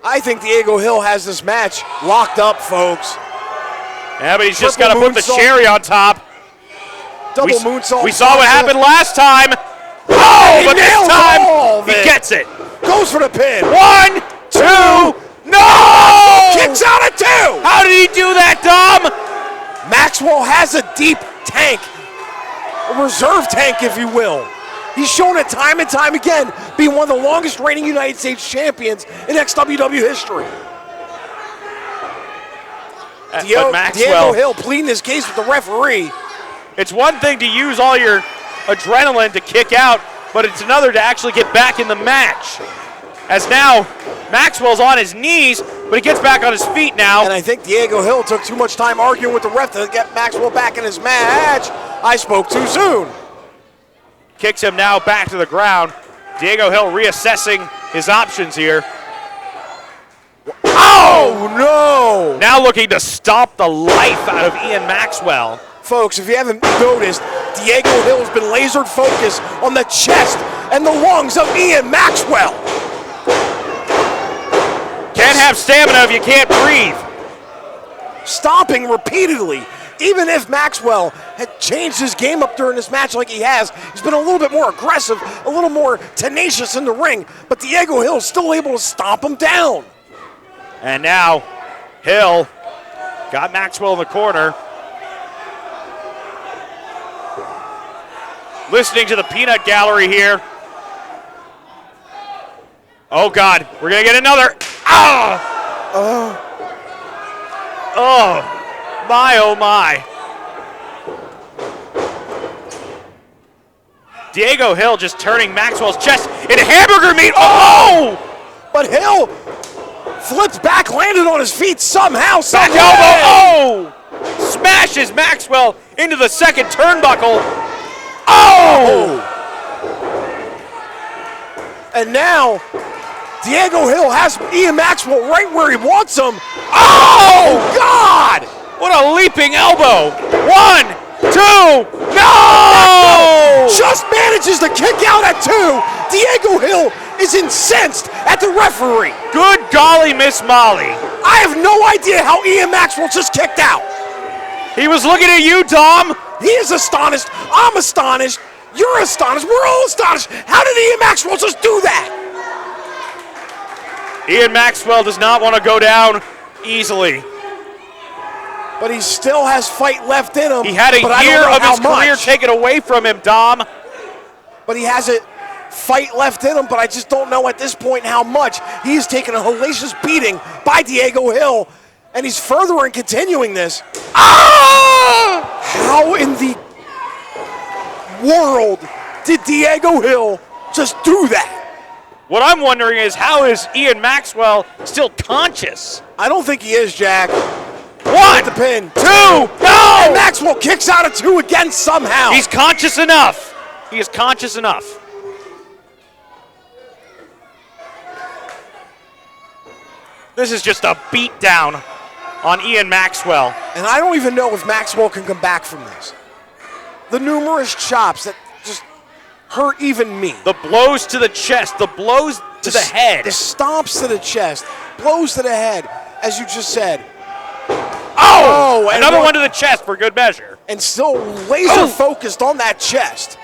I think Diego Hill has this match locked up, folks. yeah, but he's just got Triple to put the moonsault. cherry on top. Double moonsault. We saw what Plancha. happened last time. He But this nails time, all of he it. gets it. Goes for the pin. 1, 2, no! Kicks out at 2. How did he do that, Dom? Maxwell has a deep tank, a reserve tank, if you will. He's shown it time and time again, being one of the longest reigning United States champions in XWW history. But Diego Maxwell, Hill pleading his case with the referee. it's one thing to use all your adrenaline to kick out, but it's another to actually get back in the match. As now, Maxwell's on his knees, but he gets back on his feet now. And I think Diego Hill took too much time arguing with the ref to get Maxwell back in his match. I spoke too soon. Kicks him now back to the ground. Diego Hill reassessing his options here. Oh, no! Now looking to stomp the life out of Ian Maxwell. Folks, if you haven't noticed, Diego Hill has been laser focused on the chest and the lungs of Ian Maxwell. Can't have stamina if you can't breathe. Stomping repeatedly. Even if Maxwell had changed his game up during this match like he has, he's been a little bit more aggressive, a little more tenacious in the ring, but Diego Hill's still able to stomp him down. And now, Hill got Maxwell in the corner. Listening to the peanut gallery here. Oh God, we're gonna get another. Oh, my, oh my. Diego Hill just turning Maxwell's chest into hamburger meat. Oh! But Hill flipped back, landed on his feet somehow. Back elbow. Oh! Smashes Maxwell into the second turnbuckle. Oh! And now, Diego Hill has Ian Maxwell right where he wants him. Oh, God! What a leaping elbow. 1, 2, no! Just manages to kick out at 2. Diego Hill is incensed at the referee. Good golly, Miss Molly. I have no idea how Ian Maxwell just kicked out. He was looking at you, Dom. He is astonished. I'm astonished. You're astonished. We're all astonished. How did Ian Maxwell just do that? Ian Maxwell does not want to go down easily. But he still has fight left in him. He had a but I year don't know of his how career much. taken away from him, Dom. But he has it fight left in him, but I just don't know at this point how much. He's taken a hellacious beating by Diego Hill, and he's further and continuing this. Ah! How in the world did Diego Hill just do that? What I'm wondering is, how is Ian Maxwell still conscious? I don't think he is, Jack. One, the pin. 2, no! And Maxwell kicks out of 2 again somehow. He's conscious enough. He is conscious enough. This is just a beatdown on Ian Maxwell. And I don't even know if Maxwell can come back from this. The numerous chops that just hurt even me. The blows to the chest, the blows to the head. The stomps to the chest, blows to the head, as you just said. Oh! Another one to the chest for good measure. And still laser focused on that chest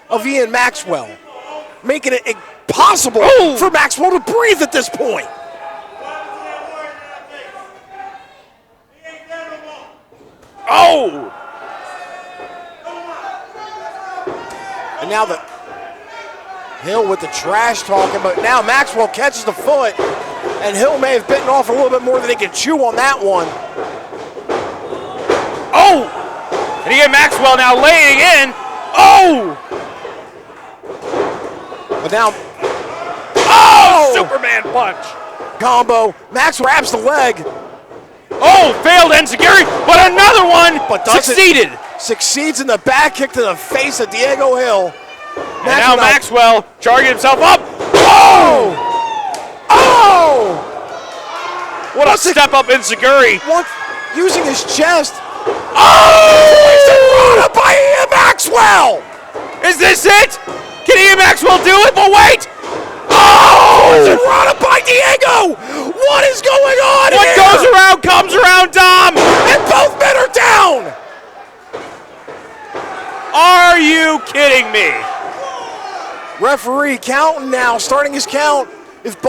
of Ian Maxwell, making it impossible for Maxwell to breathe at this point. Oh! And now the Hill with the trash talking, but now Maxwell catches the foot, and Hill may have bitten off a little bit more than he can chew on that one. Oh! And Ian Maxwell now laying in. Oh! But now, Superman punch. Combo. Maxwell grabs the leg. Oh, failed enziguri, but another one But succeeded. Succeeds in the back kick to the face of Diego Hill. And now Maxwell charging himself up. Oh! Oh! What a step up enziguri. Using his chest. Oh! Run up by Ian Maxwell! Is this it? Can Ian Maxwell do it? But wait! Run up by Diego! What is going on What here? goes around comes around, Dom! And both men are down! Are you kidding me? Referee counting now, starting his count. If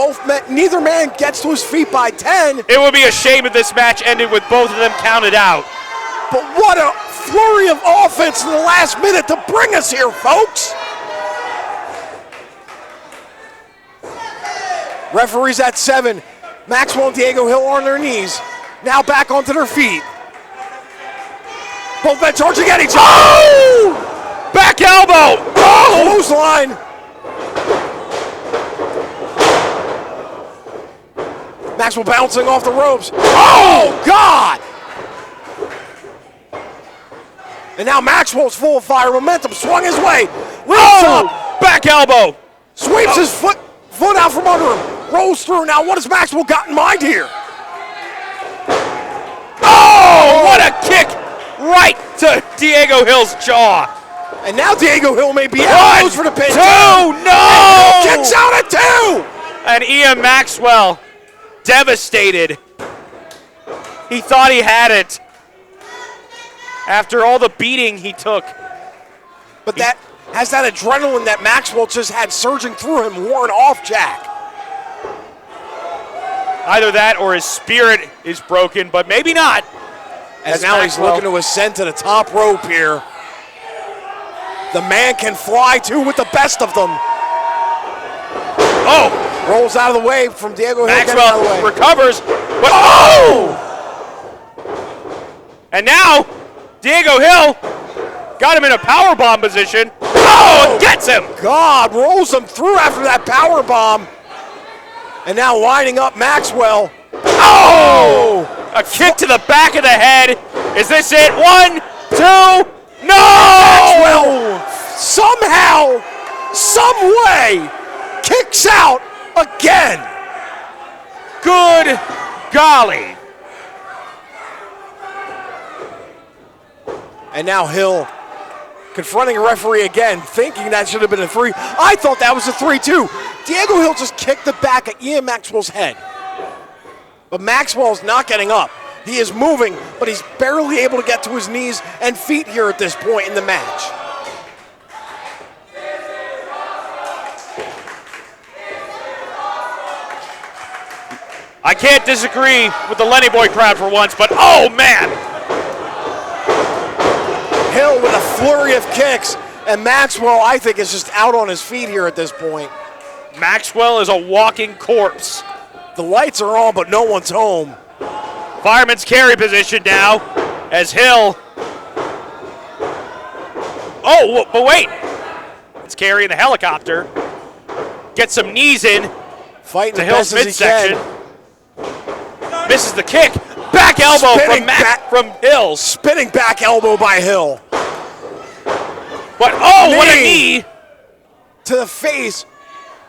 neither man gets to his feet by 10. It would be a shame if this match ended with both of them counted out. But what a flurry of offense in the last minute to bring us here, folks. Referees at 7. Maxwell and Diego Hill on their knees. Now back onto their feet. Both men charging at each other. Oh! Back elbow! Oh! Clothesline. Maxwell bouncing off the ropes. Oh, God! And now Maxwell's full of fire. Momentum swung his way. Leaps up. Back elbow! Sweeps his foot out from under him. Rolls through. Now what has Maxwell got in mind here? Oh! What a kick right to Diego Hill's jaw. And now Diego Hill may be out. Goes for the pin. 2, no! Kicks out at 2. And Ian Maxwell devastated. He thought he had it after all the beating he took. But that has that adrenaline that Maxwell just had surging through him worn off, Jack. Either that or his spirit is broken, but maybe not. As now he's looking to ascend to the top rope here. The man can fly too with the best of them. Oh! Rolls out of the way from Diego Hill. Maxwell recovers, but oh! And now Diego Hill got him in a powerbomb position. Oh, and gets him! God, rolls him through after that powerbomb. And now lining up Maxwell. Oh! A kick to the back of the head. Is this it? 1, 2, no! Maxwell somehow, some way, kicks out again. Good golly. And now Hill confronting a referee again, thinking that should have been a 3. I thought that was a 3-2. Diego Hill just kicked the back of Ian Maxwell's head. But Maxwell's not getting up. He is moving, but he's barely able to get to his knees and feet here at this point in the match. I can't disagree with the Lenny Boy crowd for once, but oh man! Hill with a flurry of kicks And Maxwell, I think, is just out on his feet here at this point. Maxwell is a walking corpse. The lights are on, but no one's home. Fireman's carry position now as Hill. Oh, but wait. It's carrying the helicopter. Get some knees in. Fighting to the Hill's best as he midsection. can. Misses the kick. Back elbow Spinning from Hill. Spinning back elbow by Hill. But what a knee. To the face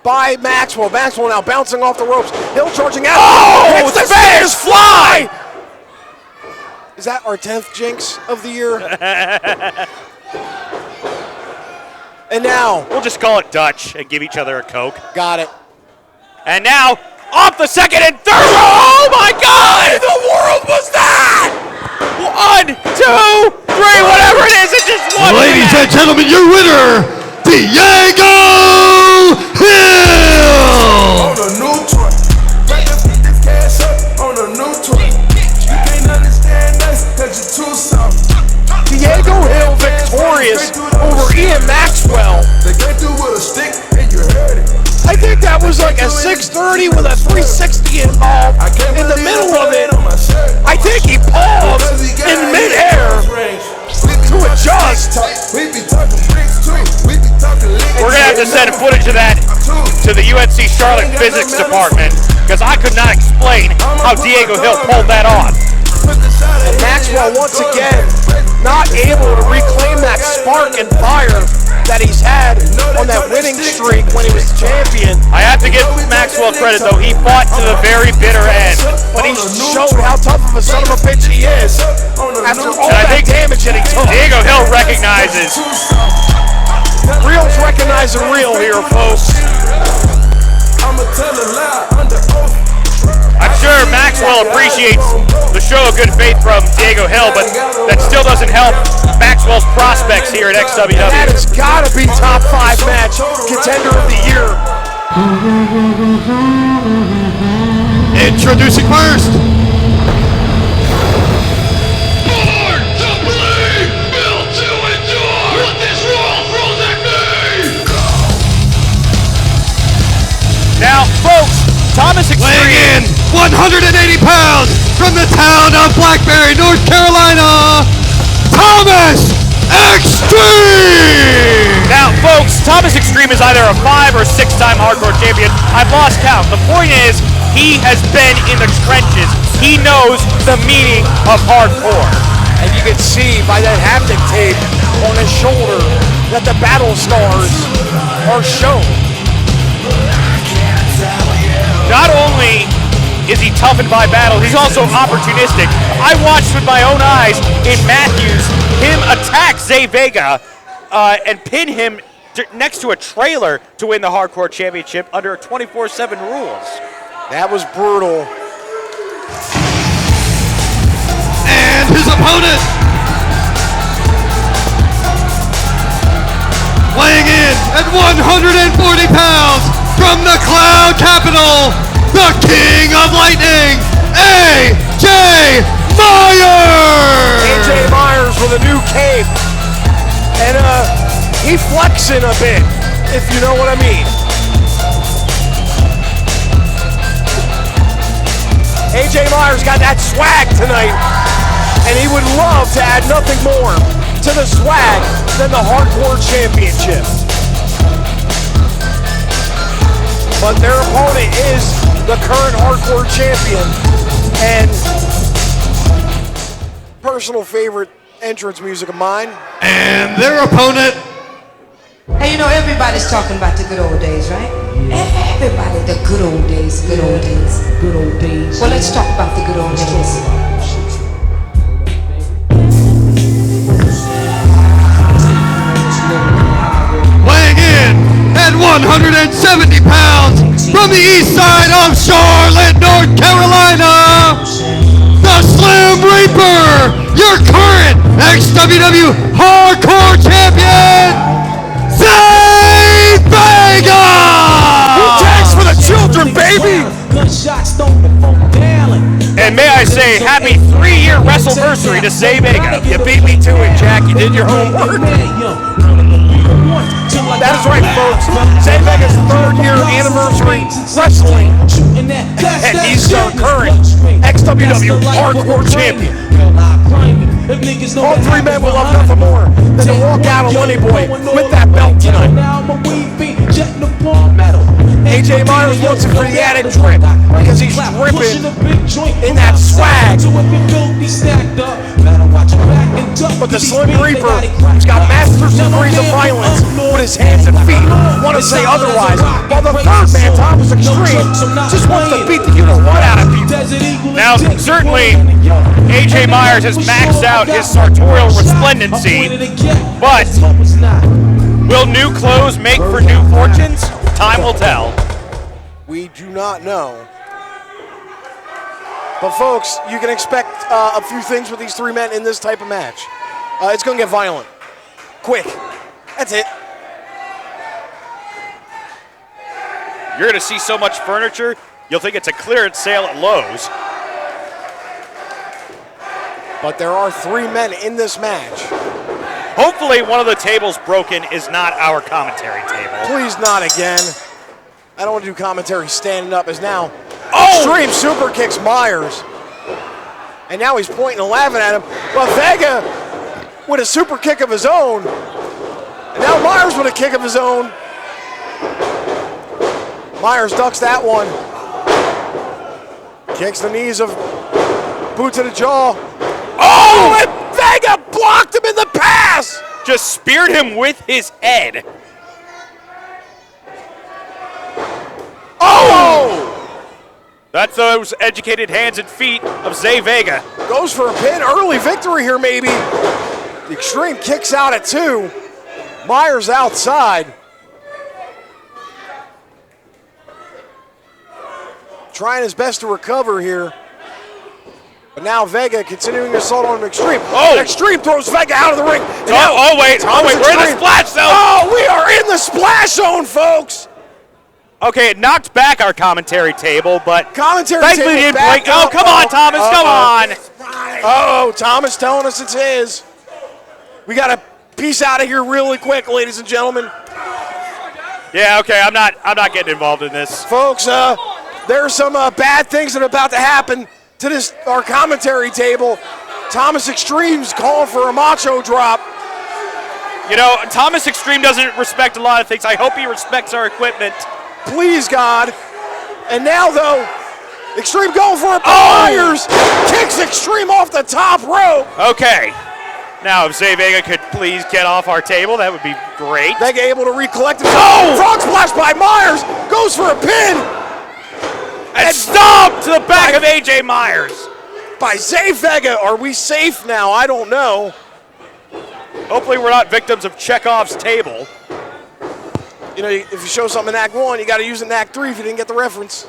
by Maxwell. Maxwell now bouncing off the ropes. Hill charging out. Oh, Hits the Spanish fly. Is that our 10th jinx of the year? And now. We'll just call it Dutch and give each other a Coke. Got it. And now, off the second and third. Oh my God! What in the world was that? 1, 2, 3, whatever it is, it just won. Ladies and gentlemen, your winner, Diego Hill! On a new toy. Right to put this cash up on a new toy. You can't understand us cause you're too soft. Diego Hill victorious over Ian Maxwell. They came through with a stick and you heard it. I think that was like a 630 with a 360 involved in the middle of it. I think he paused in midair to adjust. We're going to have to send footage of that to the UNC Charlotte physics department because I could not explain how Diego Hill pulled that off. And Maxwell once again not able to reclaim that spark and fire that he's had on that winning streak when he was champion. I have to give Maxwell credit though, he fought to the very bitter end. But he showed how tough of a son of a bitch he is after all And I that think damage that he took. Diego Hill recognizes. Real's recognizing real here, folks. I'ma tell a lie under oath. I'm sure Maxwell appreciates the show of good faith from Diego Hill, but that still doesn't help Maxwell's prospects here at XWW. That has got to be top 5 match contender of the year. Introducing first, Born to bleed, built to endure. What this world throws at me. Now, folks, Thomas weighing Xtreme. in 180 pounds from the town of Blackberry, North Carolina, Thomas Xtreme! Now, folks, Thomas Xtreme is either a 5 or 6-time hardcore champion. I've lost count. The point is, he has been in the trenches. He knows the meaning of hardcore. And you can see by that haptic tape on his shoulder that the battle scars are shown. Not only is he toughened by battle, he's also opportunistic. I watched with my own eyes in Matthews him attack Zay Vega and pin him next to a trailer to win the Hardcore Championship under 24/7 rules. That was brutal. And his opponent, weighing in at 140 pounds from the Cloud Capital, the King of Lightning, AJ Myers! AJ Myers with a new cape. And he flexing a bit, if you know what I mean. AJ Myers got that swag tonight, and he would love to add nothing more to the swag than the Hardcore Championship. But their opponent is the current Hardcore Champion, and personal favorite entrance music of mine. And their opponent, Hey, you know, everybody's talking about the good old days, right? Everybody, the good old days, good old days. Good old days. Well, let's talk about the good old days. weighing in at 170 pounds from the east side of Charlotte, North Carolina, the Slim Reaper, your current XWW Hardcore Champion, Zay Vega! Tags for the children, baby! And may I say, happy 3-year WrestleVersary to Zay Vega. You beat me to it, Jack. You did your homework. That is right, folks. Zay Vega's 3rd year anniversary wrestling. And he's current XWW Hardcore Champion. All 3 men will love nothing more than to walk out of Lenny Boy with that belt tonight. AJ Myers wants it for the added drip because he's dripping in that swag. But the Slim Reaper, who's got master's degrees of violence with his hands and feet, want to say otherwise. While the 3rd man, Thomas Xtreme, just wants to beat the you-know-what out of people. Now, certainly, AJ Myers has maxed out his sartorial resplendency, but will new clothes make for new fortunes? Time will tell. We do not know. But folks, you can expect a few things with these 3 men in this type of match. It's going to get violent. Quick. That's it. You're going to see so much furniture, you'll think it's a clearance sale at Lowe's. But there are 3 men in this match. Hopefully one of the tables broken is not our commentary table. Please not again. I don't want to do commentary standing up as now. Xtreme super kicks Myers. And now he's pointing and laughing at him. But Vega with a super kick of his own. And now Myers with a kick of his own. Myers ducks that one. Kicks the knees of boot to the jaw. Oh, and Vega blocked him in the pass. Just speared him with his head. Oh! That's those educated hands and feet of Zay Vega. Goes for a pin. Early victory here, maybe. The Xtreme kicks out at 2. Myers outside. Trying his best to recover here. But now Vega continuing assault on Xtreme. Oh! Xtreme throws Vega out of the ring. Wait, we're in the splash zone. Oh, we are in the splash zone, folks. Okay, it knocked back our commentary table, but commentary thankfully table didn't break. back Oh, up. come on, Thomas, come on. Oh, Thomas telling us it's his. We got to piece out of here really quick, ladies and gentlemen. Yeah, okay, I'm not getting involved in this. Folks, there's some bad things that are about to happen to our commentary table. Thomas Xtreme's calling for a macho drop. You know, Thomas Xtreme doesn't respect a lot of things. I hope he respects our equipment. Please, God. And now, though, Xtreme going for it. Myers kicks Xtreme off the top rope. Okay. Now, if Zay Vega could please get off our table, that would be great. Vega able to recollect himself. Oh! Frog splash by Myers. Goes for a pin. And stomp to the back of AJ Myers. By Zay Vega. Are we safe now? I don't know. Hopefully we're not victims of Chekhov's table. You know, if you show something in Act 1, you got to use it in Act 3 if you didn't get the reference.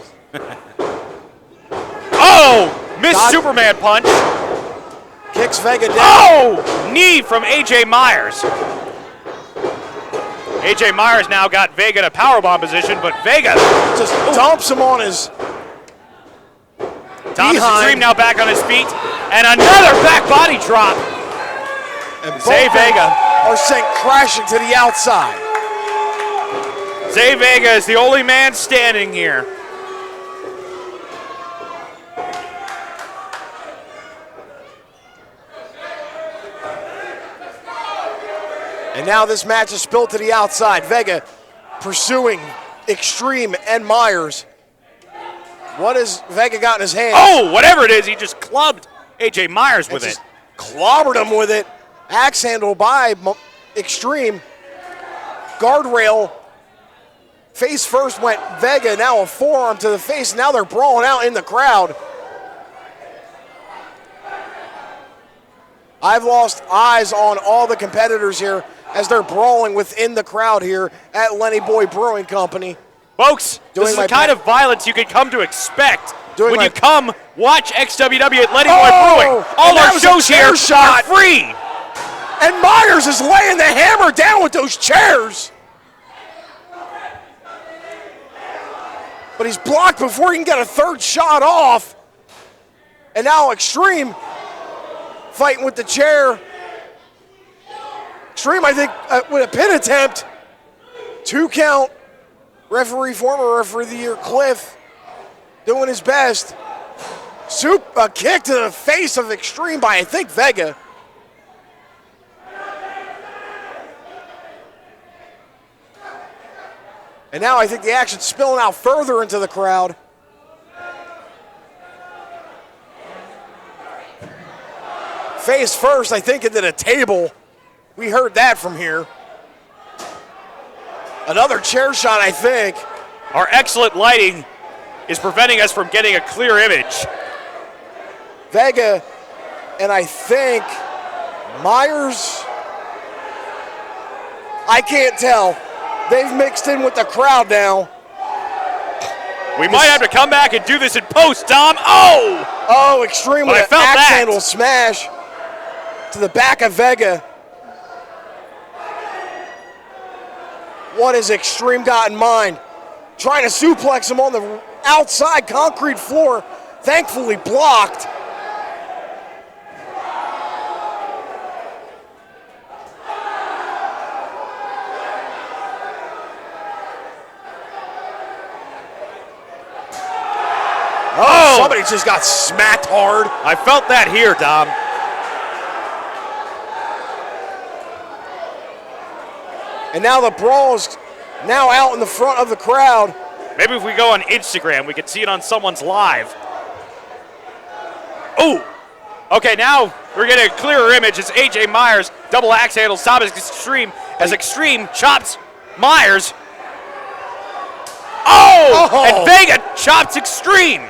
Oh! Missed Superman punch. Kicks Vega down. Oh! Knee from AJ Myers. AJ Myers now got Vega in a powerbomb position, but Vega just dumps him on his Thomas Xtreme now back on his feet. And another back body drop. And Zay Vega are sent crashing to the outside. Zay Vega is the only man standing here. And now this match is spilled to the outside. Vega pursuing Xtreme and Myers. What has Vega got in his hand? Oh, whatever it is, he just clubbed AJ Myers with it. Clobbered him with it. Axe handle by Xtreme. Guardrail. Face first went Vega, now a forearm to the face. Now they're brawling out in the crowd. I've lost eyes on all the competitors here as they're brawling within the crowd here at Lenny Boy Brewing Company. Folks, this is the kind of violence you can come to expect when you come watch XWW at Lenny Boy Brewing. All our shows here are free. And Myers is laying the hammer down with those chairs. But he's blocked before he can get a third shot off. And now Xtreme fighting with the chair. Xtreme, I think, with a pin attempt. 2 count. Former referee of the year, Cliff, doing his best. A kick to the face of Xtreme by, I think, Vega. And now I think the action's spilling out further into the crowd. Face first, I think, into the table. We heard that from here. Another chair shot, I think. Our excellent lighting is preventing us from getting a clear image. Vega and I think Myers. I can't tell. They've mixed in with the crowd now. We might have to come back and do this in post, Dom. Oh! Oh, Xtreme with an axe that. handle smash to the back of Vega. What has Xtreme got in mind? Trying to suplex him on the outside concrete floor. Thankfully blocked. Oh, somebody just got smacked hard. I felt that here, Dom. And now the brawl's now out in the front of the crowd. Maybe if we go on Instagram, we could see it on someone's live. Oh! Okay, now we're getting a clearer image as AJ Myers double axe handles Thomas Xtreme as Xtreme chops Myers. Oh! And Vega chops Xtreme.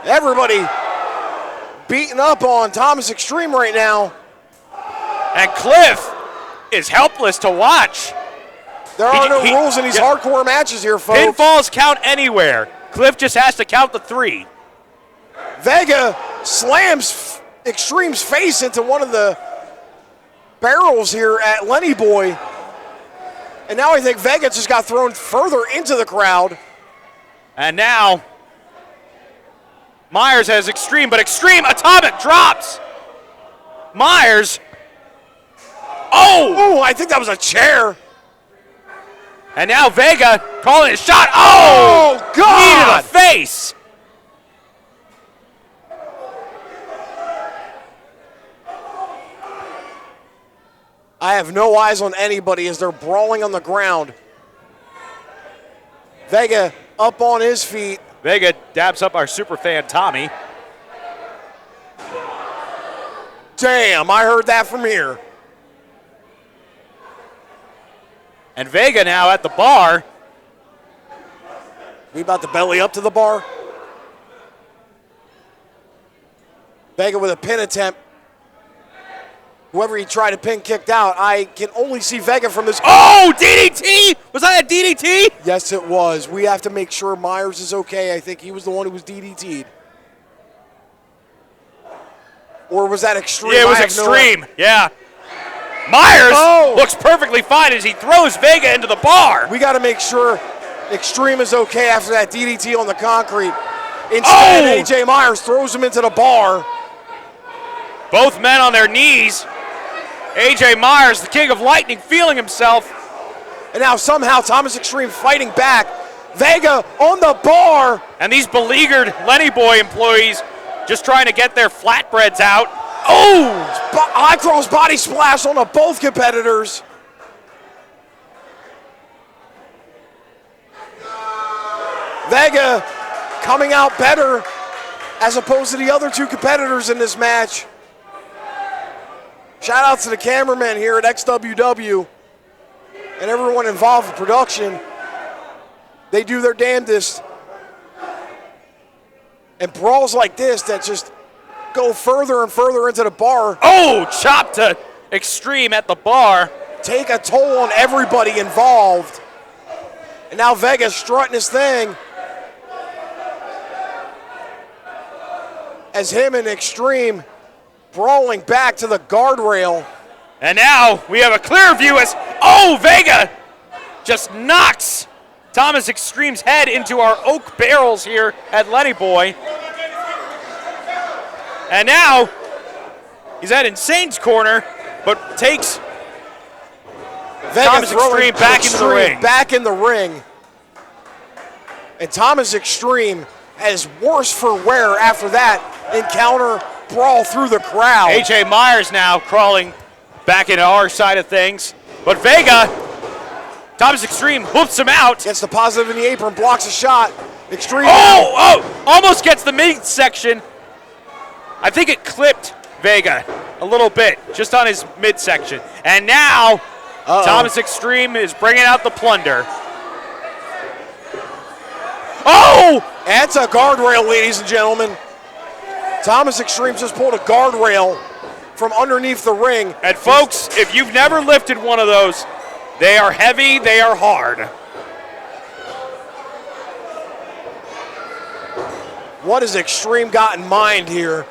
Everybody beating up on Thomas Xtreme right now. And Cliff is helpless to watch. There are no rules in these hardcore matches here, folks. Pinfalls count anywhere. Cliff just has to count the 3. Vega slams Xtreme's face into one of the barrels here at Lenny Boy. And now I think Vega just got thrown further into the crowd. And now Myers has Xtreme, but Xtreme atomic drops. Myers. Oh! I think that was a chair. And now Vega calling a shot. Oh! God! Knee to the face. I have no eyes on anybody as they're brawling on the ground. Vega up on his feet. Vega dabs up our super fan Tommy. Damn, I heard that from here. And Vega now at the bar. We about to belly up to the bar. Vega with a pin attempt. Whoever he tried to pin kicked out. I can only see Vega from this. Oh, DDT! Was that a DDT? Yes, it was. We have to make sure Myers is okay. I think he was the one who was DDT'd. Or was that Xtreme? Yeah, it was Xtreme. Yeah. Myers looks perfectly fine as he throws Vega into the bar. We got to make sure Xtreme is okay after that DDT on the concrete. Instead, AJ Myers throws him into the bar. Both men on their knees. AJ Myers, the king of lightning, feeling himself. And now somehow Thomas Xtreme fighting back. Vega on the bar. And these beleaguered Lenny Boy employees just trying to get their flatbreads out. Oh! High cross body splash on both competitors. Vega coming out better as opposed to the other 2 competitors in this match. Shout out to the cameraman here at XWW and everyone involved in production. They do their damnedest. And brawls like this that just go further and further into the bar. Oh, chop to Xtreme at the bar. Take a toll on everybody involved. And now Vega's strutting his thing. As him and Xtreme brawling back to the guardrail. And now we have a clear view as, Vega just knocks Thomas Xtreme's head into our oak barrels here at Lenny Boy. And now he's at Insane's corner. but takes Vega Thomas Xtreme back into the ring. Back in the ring. And Thomas Xtreme has worse for wear after that encounter brawl through the crowd. AJ Myers now crawling back into our side of things. But Vega, Thomas Xtreme whoops him out. Gets the positive in the apron, blocks a shot. Xtreme. Almost gets the midsection. I think it clipped Vega a little bit, just on his midsection. And now, Thomas Xtreme is bringing out the plunder. Oh! That's a guardrail, ladies and gentlemen. Thomas Xtreme just pulled a guardrail from underneath the ring. And folks, if you've never lifted one of those, they are heavy, they are hard. What has Xtreme got in mind here?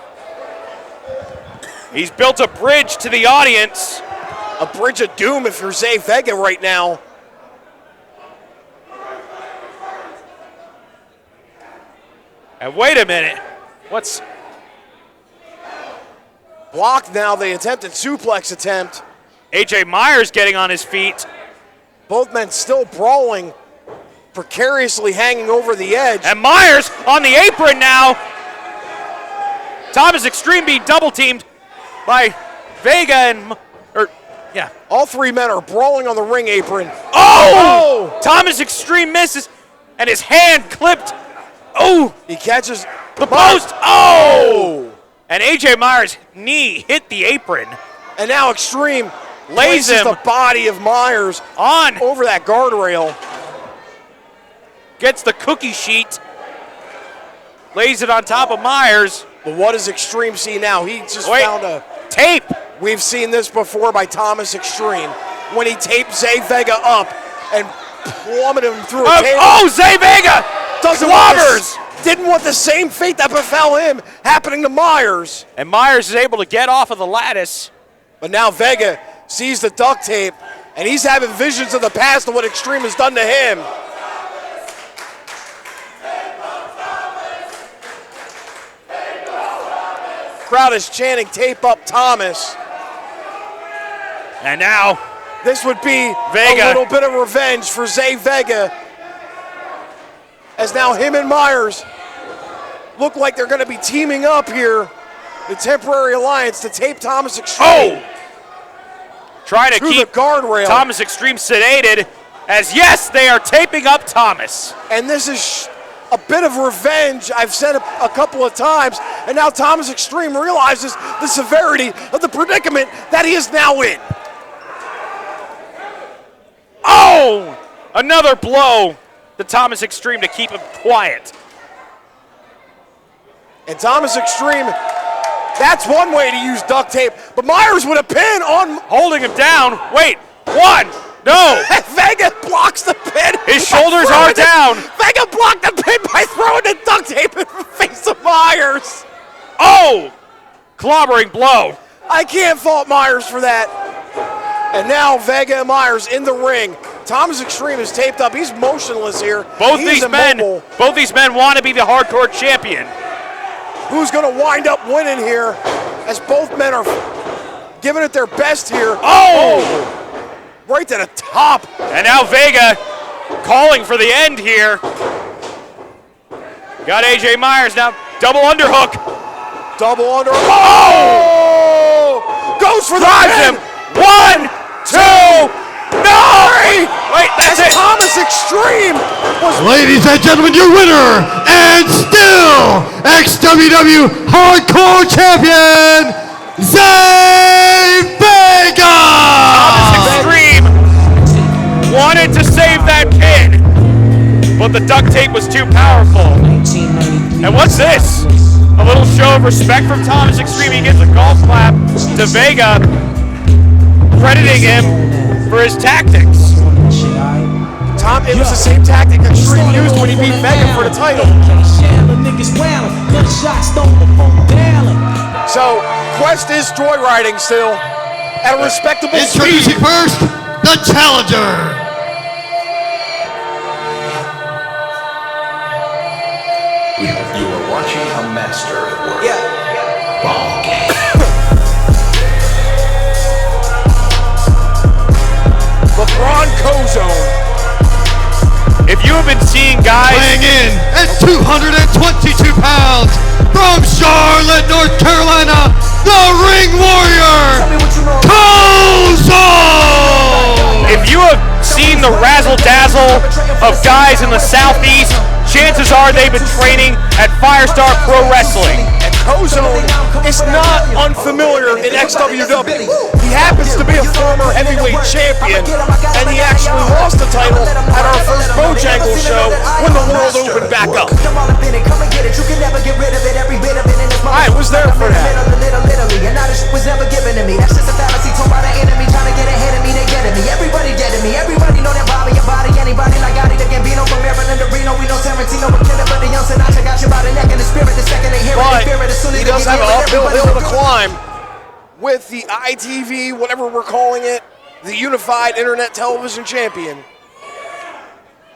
He's built a bridge to the audience. A bridge of doom if you're Zay Vega right now. And wait a minute. What's... Blocked now, the attempted suplex attempt. AJ Myers getting on his feet. Both men still brawling, precariously hanging over the edge. And Myers on the apron now. Thomas Xtreme being double teamed by Vega and... All three men are brawling on the ring apron. Oh! Thomas Xtreme misses, and his hand clipped. Oh! He catches the post. Oh! And AJ Myers' knee hit the apron. And now Xtreme lays places him the body of Myers on over that guardrail. Gets the cookie sheet. Lays it on top of Myers. But what does Xtreme see now? He just found a tape. We've seen this before by Thomas Xtreme when he taped Zay Vega up and plummeted him through a table. Zay Vega didn't want the same fate that befell him happening to Myers. And Myers is able to get off of the lattice. But now Vega sees the duct tape, and he's having visions of the past of what Xtreme has done to him. Crowd is chanting, tape up Thomas. And now, this would be Vega. A little bit of revenge for Zay Vega. As now him and Myers look like they're going to be teaming up here. The temporary alliance to tape Thomas Xtreme. Trying to keep the guardrail. Thomas Xtreme sedated. As yes, they are taping up Thomas. And this is a bit of revenge, I've said a couple of times, and now Thomas Xtreme realizes the severity of the predicament that he is now in. Oh! Another blow to Thomas Xtreme to keep him quiet. And Thomas Xtreme, that's one way to use duct tape, but Myers with a pin on. Holding him down. Wait, one. No. Vega blocks the pin. His shoulders are down. Vega blocked the pin by throwing the duct tape in the face of Myers. Oh! Clobbering blow. I can't fault Myers for that. And now Vega and Myers in the ring. Thomas Xtreme is taped up. He's motionless here. Both these men want to be the hardcore champion. Who's going to wind up winning here as both men are giving it their best here. Oh! Right to the top. And now Vega calling for the end here. Got AJ Myers now. Double underhook. Double underhook. Oh! Goes for the pin. 1, 2, no! Wait, that's it. Thomas Xtreme was... Ladies and gentlemen, your winner and still ex-WW Hardcore Champion, Zay Vega! Thomas Xtreme wanted to save that pin, but the duct tape was too powerful. And what's this? A little show of respect from Thomas Xtreme. He gives a golf clap to Vega, crediting him for his tactics. Tom, it was the same tactic Xtreme used when he beat Vega for the title. So, Quest is joyriding still at a respectable speed. Introducing first, the challenger. You are watching a master at work. Ball game. Kozone. If you have been seeing guys weighing in at 222 pounds from Charlotte, North Carolina, the Ring Warrior, Kozone! If you have seen the razzle-dazzle of guys in the Southeast, chances are they've been training at Firestar Pro Wrestling. And Kozone is not unfamiliar in XWW. He happens to be a former heavyweight champion, and he actually lost the title at our first Bojangle show when the world opened back up. I was there for that. Everybody dead to me. Everybody know that Bobby your body. Anybody like Gotti the Gambino from Maryland to Reno. We know Tarantino but killer, but the young Sinatra got you by the neck and the spirit. The second they hear it, But they fear it. As soon as he they does get have an near it, uphill everybody hill to climb with the ITV, whatever we're calling it, the Unified Internet Television Champion,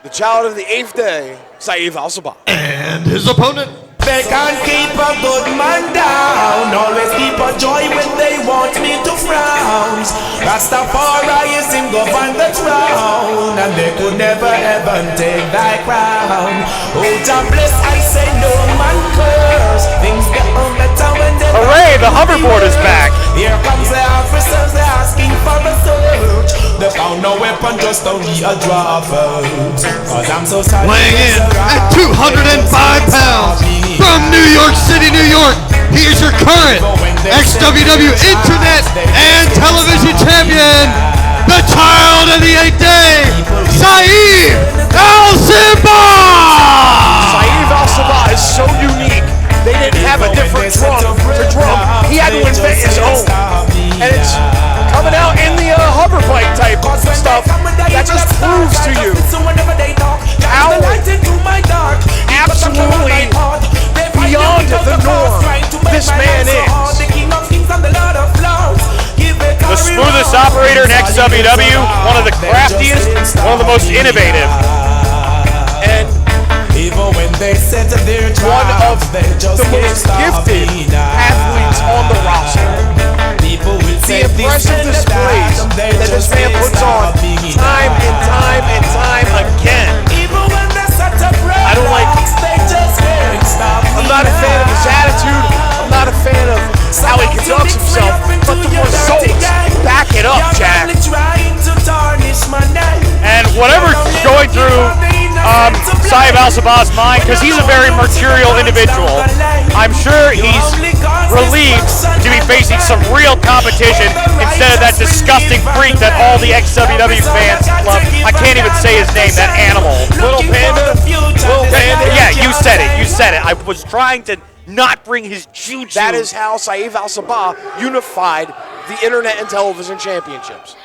the child of the 8th day, Saif Al-Sabah. And his opponent. They can't keep a good man down. Always keep a joy when they want me to frown. Rastafariism govern the throne, and they could never ever take thy crown. Oh, God bless, I say no man curse. Things get better when they. Hooray, the hoverboard is back. Here comes the officers, they're asking for a search. They found no weapon, just only a drop out. Cause I'm so sorry. Weighing in at 205 pounds from New York City, New York, he is your current XWW Internet and Television Champion, the child of the 8th day, Saif Al-Sabah! Saif Al-Sabah is so unique. They didn't have a different drum to drum. He had to invent his own. And it's coming out in the hover bike type stuff. That just proves to you how absolutely beyond the norm this man is. The smoothest operator in XWW, one of the craftiest, one of the most innovative. And one of the most gifted athletes on the roster. The impressive displays that this man puts on time and time and time again. I don't like. I'm not a fan of his attitude. I'm not a fan of how he conducts himself. But the results back it up, Jack. And whatever's going through Saif Al-Sabah's mind, because he's a very mercurial individual, I'm sure he's relieved to be facing some real competition instead of that disgusting freak that all the XWW fans love. I can't even say his name, that animal. Little Panda? Little Panda? Yeah, you said it. You said it. I was trying to not bring his juju. That is how Saif Al-Sabah unified the Internet and Television Championships.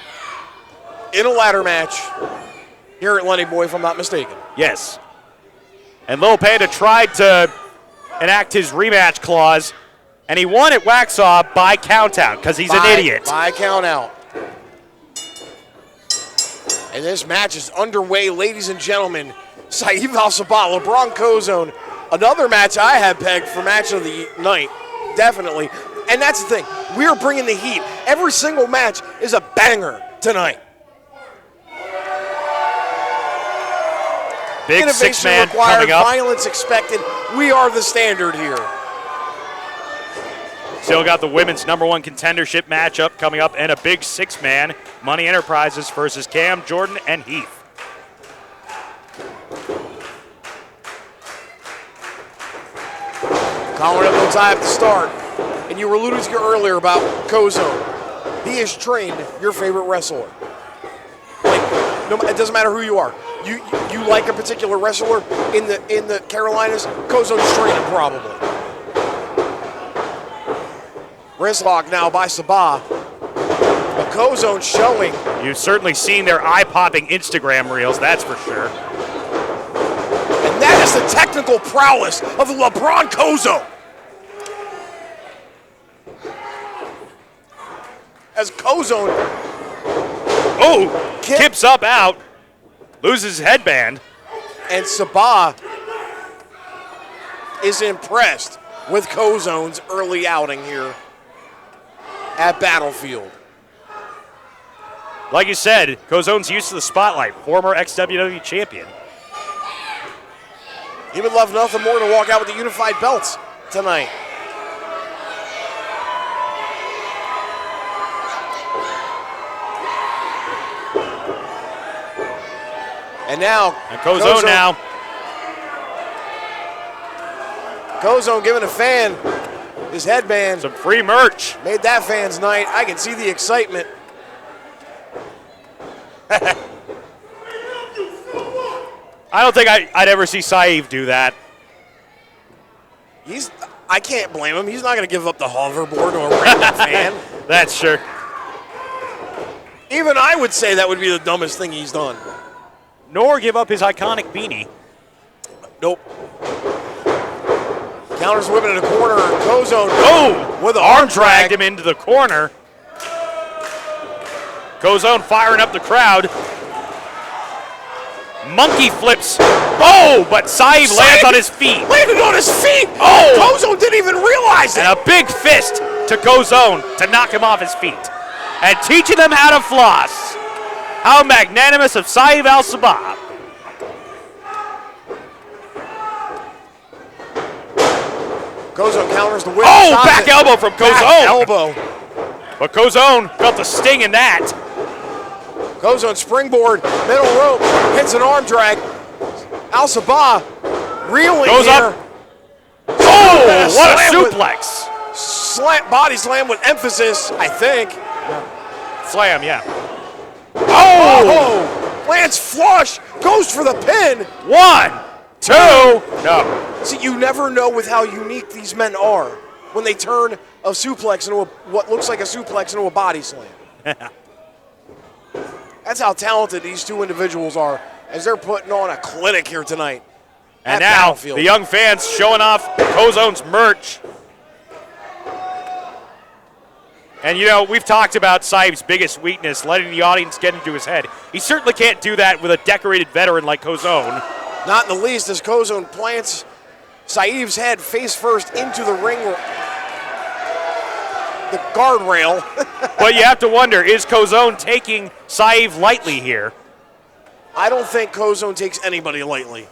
In a ladder match here at Lenny Boy, if I'm not mistaken. Yes. And Lil Panda tried to enact his rematch clause, and he won at Waxhaw by countout because he's an idiot. By countout. And this match is underway, ladies and gentlemen. Saif Al-Sabah, LeBron Kozone. Another match I had pegged for match of the night, definitely. And that's the thing, we're bringing the heat. Every single match is a banger tonight. Big Innovation six-man required, coming up. violence expected. We are the standard here. Still got the women's #1 contendership matchup coming up, and a big six-man, Money Enterprises versus Cam, Jordan, and Heath. Calling up no time to start. And you were alluding to earlier about Kozone. He has trained your favorite wrestler. Like, no, it doesn't matter who you are. You like a particular wrestler in the Carolinas, Kozone's training probably. Wrist lock now by Sabah. But Kozone showing. You've certainly seen their eye-popping Instagram reels, that's for sure. And that is the technical prowess of LeBron Kozone. As Kozone kips up out, loses his headband. And Sabah is impressed with Kozone's early outing here at Battlefield. Like you said, Cozone's used to the spotlight, former ex-WWE champion. He would love nothing more to walk out with the unified belts tonight. And now, Cozone now. Cozone giving a fan his headband. Some free merch. Made that fan's night. I can see the excitement. I don't think I'd ever see Saeed do that. I can't blame him. He's not going to give up the hoverboard to a random fan. That's sure. Even I would say that would be the dumbest thing he's done. Nor give up his iconic beanie. Nope. Counters whipping in the corner. Cozone. Oh! With an arm dragged him into the corner. Cozone firing up the crowd. Monkey flips. Oh, but Saeed lands on his feet. Landed on his feet. Oh! Cozone didn't even realize it. And a big fist to Cozone to knock him off his feet. And teaching them how to floss. How magnanimous of Saeed Al-Sabah. Cozone counters the whip. Oh, back elbow from Cozone. Back elbow. But Cozone felt the sting in that. Cozone springboard, middle rope, hits an arm drag. Al-Sabah reeling Goes here. up. Oh, what a suplex. Body slam with emphasis, I think. Slam, yeah. Oh! Lands flush, goes for the pin. 1, 2, no. See, you never know with how unique these men are when they turn a suplex into what looks like a suplex into a body slam. That's how talented these two individuals are as they're putting on a clinic here tonight. And now, the young fans showing off Cozone's merch. And, you know, we've talked about Saeed's biggest weakness, letting the audience get into his head. He certainly can't do that with a decorated veteran like Cozone. Not in the least, as Cozone plants Saeed's head face first into the ring, the guardrail. But you have to wonder, is Cozone taking Saeed lightly here? I don't think Cozone takes anybody lightly.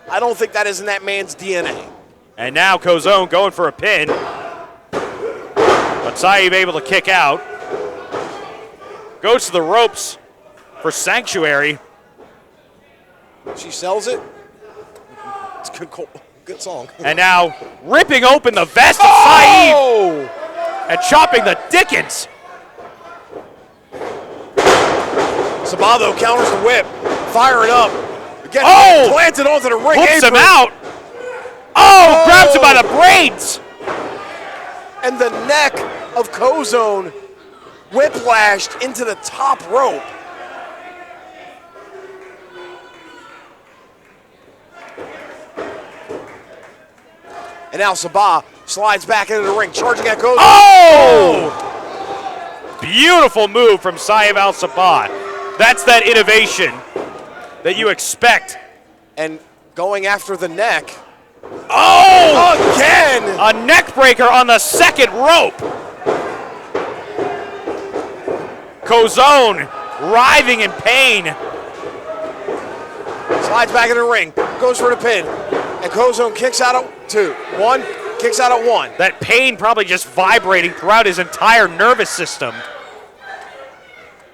I don't think that is in that man's DNA. And now Cozone going for a pin. But Saeed able to kick out. Goes to the ropes for Sanctuary. She sells it. It's a good song. And now ripping open the vest of Saeed. And chopping the Dickens. Sabah counters the whip. Firing up. Again, planted onto the ring Whoops apron. him out. Oh, grabs him by the braids. And the neck of Cozone whiplashed into the top rope. And now Sabah slides back into the ring, charging at Cozone. Oh! Beautiful move from Saeed Al-Sabah. That's that innovation that you expect. And going after the neck. Oh! Again! A neck breaker on the second rope. Cozone writhing in pain. Slides back in the ring, goes for the pin. And Cozone kicks out at 2. 1, kicks out at 1. That pain probably just vibrating throughout his entire nervous system.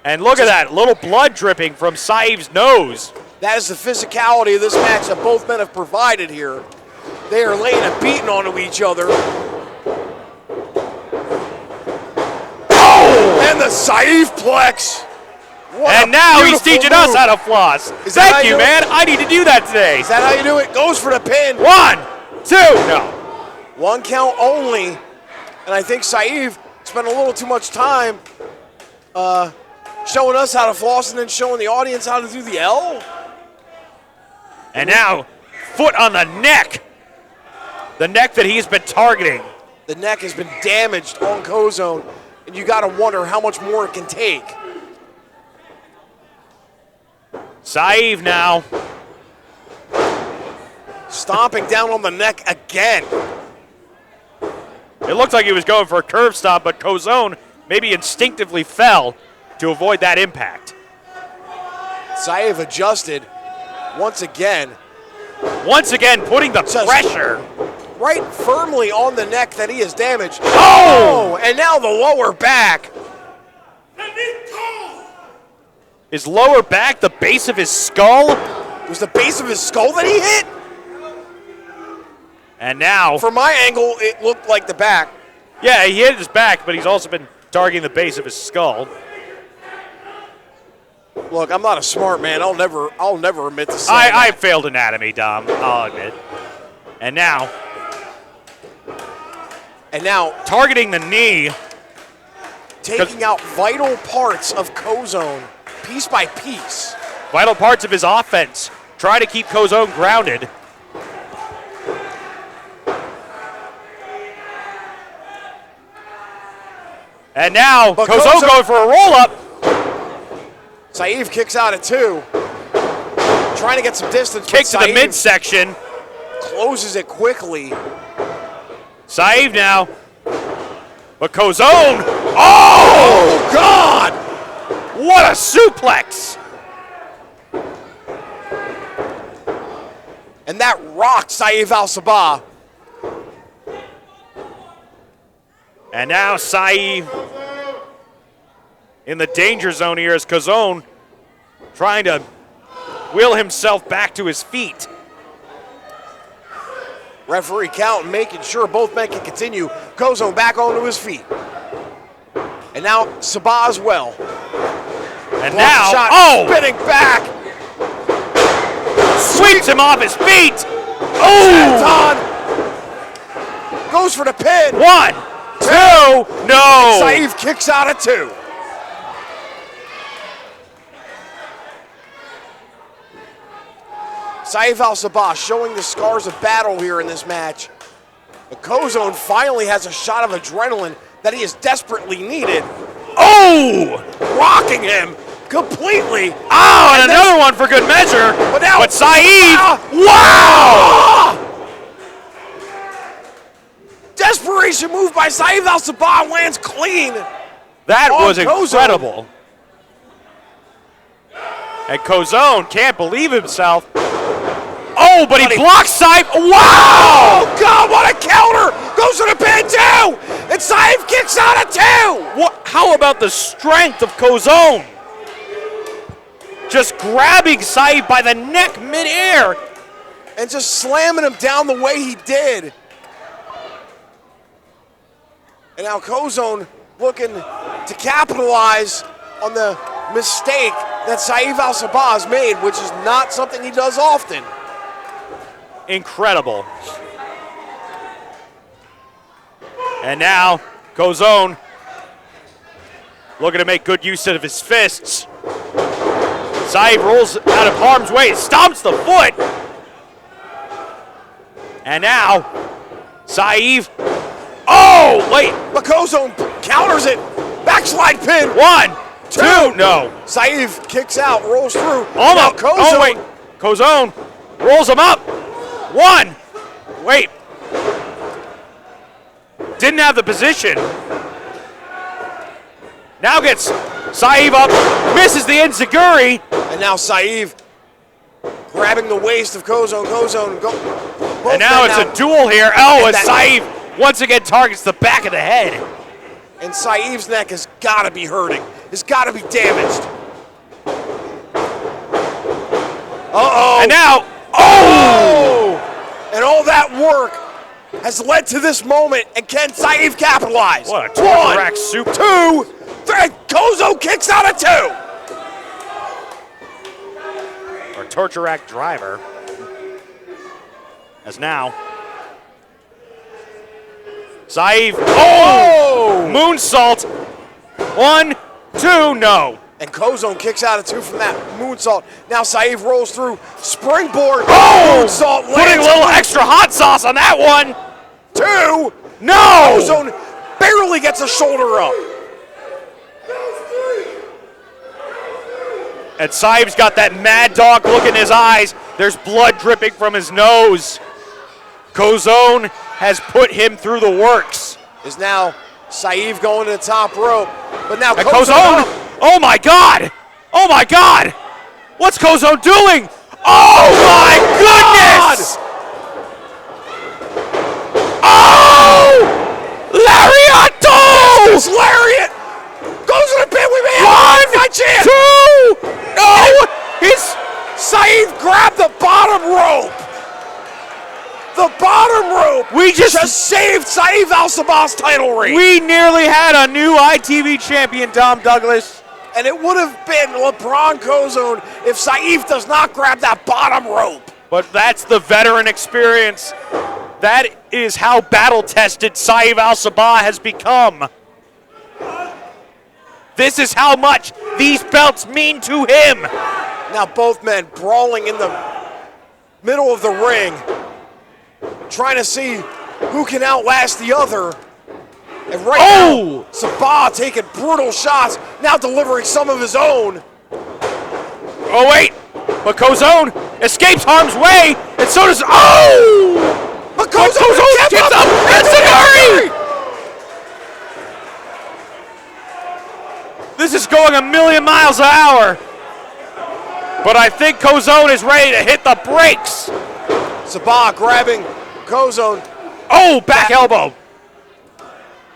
And look at that, little blood dripping from Saeed's nose. That is the physicality of this match that both men have provided here. They are laying a beating onto each other. Oh! And the Saeed Plex. And now he's teaching us how to floss. Thank you, man. I need to do that today. Is that how you do it? Goes for the pin. 1, 2, no. 1 count only. And I think Saeed spent a little too much time showing us how to floss and then showing the audience how to do the L. And now, foot on the neck. The neck that he's been targeting. The neck has been damaged on Cozone, and you got to wonder how much more it can take. Saeed now. Stomping down on the neck again. It looked like he was going for a curve stop, but Kozone maybe instinctively fell to avoid that impact. Saeed adjusted once again. Once again, putting the pressure right firmly on the neck that he has damaged. Oh! And now the lower back. His lower back, the base of his skull. It was the base of his skull that he hit? And now, from my angle, it looked like the back. Yeah, he hit his back, but he's also been targeting the base of his skull. Look, I'm not a smart man. I'll never admit to saying I failed anatomy, Dom. I'll admit. And now, targeting the knee, taking out vital parts of Kozone, piece by piece. Vital parts of his offense. Try to keep Kozone grounded. And now, Kozone going for a roll-up. Saeed kicks out at 2. Trying to get some distance. Kick to the midsection. Closes it quickly. Saeed now. But Kozone. Oh, God! What a suplex! And that rocked Saeed Al-Sabah. And now Saeed in the danger zone here as Kozone trying to will himself back to his feet. Referee count, making sure both men can continue. Kozone back onto his feet. And now Sabah as well. And block now, shot, spinning back. Sweeps him off his feet. Oh! Goes for the pin. 1, 2, no. Saeed kicks out at 2. Saeed Al-Sabah showing the scars of battle here in this match. But Kozone finally has a shot of adrenaline that he has desperately needed. Oh! Rocking him completely. Oh, and another one for good measure. But now, Saeed, wow! Desperation move by Saeed Al-Sabah, lands clean. That was Kozone. incredible. And Kozone can't believe himself. Oh, but he blocks Saeed. Wow! Oh, God, what a counter! Goes to the pin, too! And Saeed kicks out at 2! How about the strength of Kozone? Just grabbing Saeed by the neck midair. And just slamming him down the way he did. And now Kozone looking to capitalize on the mistake that Saeed Al-Sabah has made, which is not something he does often. Incredible. And now, Kozone looking to make good use of his fists. Saeed rolls out of harm's way, stomps the foot. And now, Saeed. Oh, wait. But Kozone counters it. Backslide pin. 1, 2, no. Saeed kicks out, rolls through. Almost. Oh, wait. Kozone rolls him up. 1. Wait. Didn't have the position. Now gets Saeed up, misses the enziguri. And now Saeed grabbing the waist of Kozone. Kozone go. And now it's a duel here. Oh, and Saeed once again targets the back of the head. And Saeed's neck has got to be hurting. Has got to be damaged. Uh-oh. And now, oh! And all that work has led to this moment, and can Saeed capitalize? What a torture rack soup. 2, 3, Kozone kicks out at 2. Or torture rack driver. As now, Saeed, oh! Moonsault. 1, 2, no. And Kozone kicks out at 2 from that moonsault. Now Saeed rolls through, springboard, oh! moonsault, Putting a little extra hot sauce on that one. 2, no! Kozone barely gets a shoulder up. And Saeed's got that mad dog look in his eyes. There's blood dripping from his nose. Kozone has put him through the works. is now Saeed going to the top rope. But now Kozone. Oh my God! Oh my God! What's Kozone doing? Oh my goodness! Oh! Lariato! It's Lariat! Goes to the pin. We may have my chance. 2! No! He's Saeed grabbed the bottom rope. The bottom rope. We just saved Saeed Al-Sabah's title reign. We nearly had a new ITV champion, Dom Douglas. And it would have been LeBron Kozone if Saeed does not grab that bottom rope. But that's the veteran experience. That is how battle-tested Saeed Al-Sabah has become. This is how much these belts mean to him. Now both men brawling in the middle of the ring, trying to see who can outlast the other. And right now, Sabah taking brutal shots, now delivering some of his own. Oh wait, but Kozone escapes harm's way, and so does, But Kozone gets up, and Sagari! This is going a million miles an hour. But I think Kozone is ready to hit the brakes. Sabah grabbing Kozone. Oh, back elbow.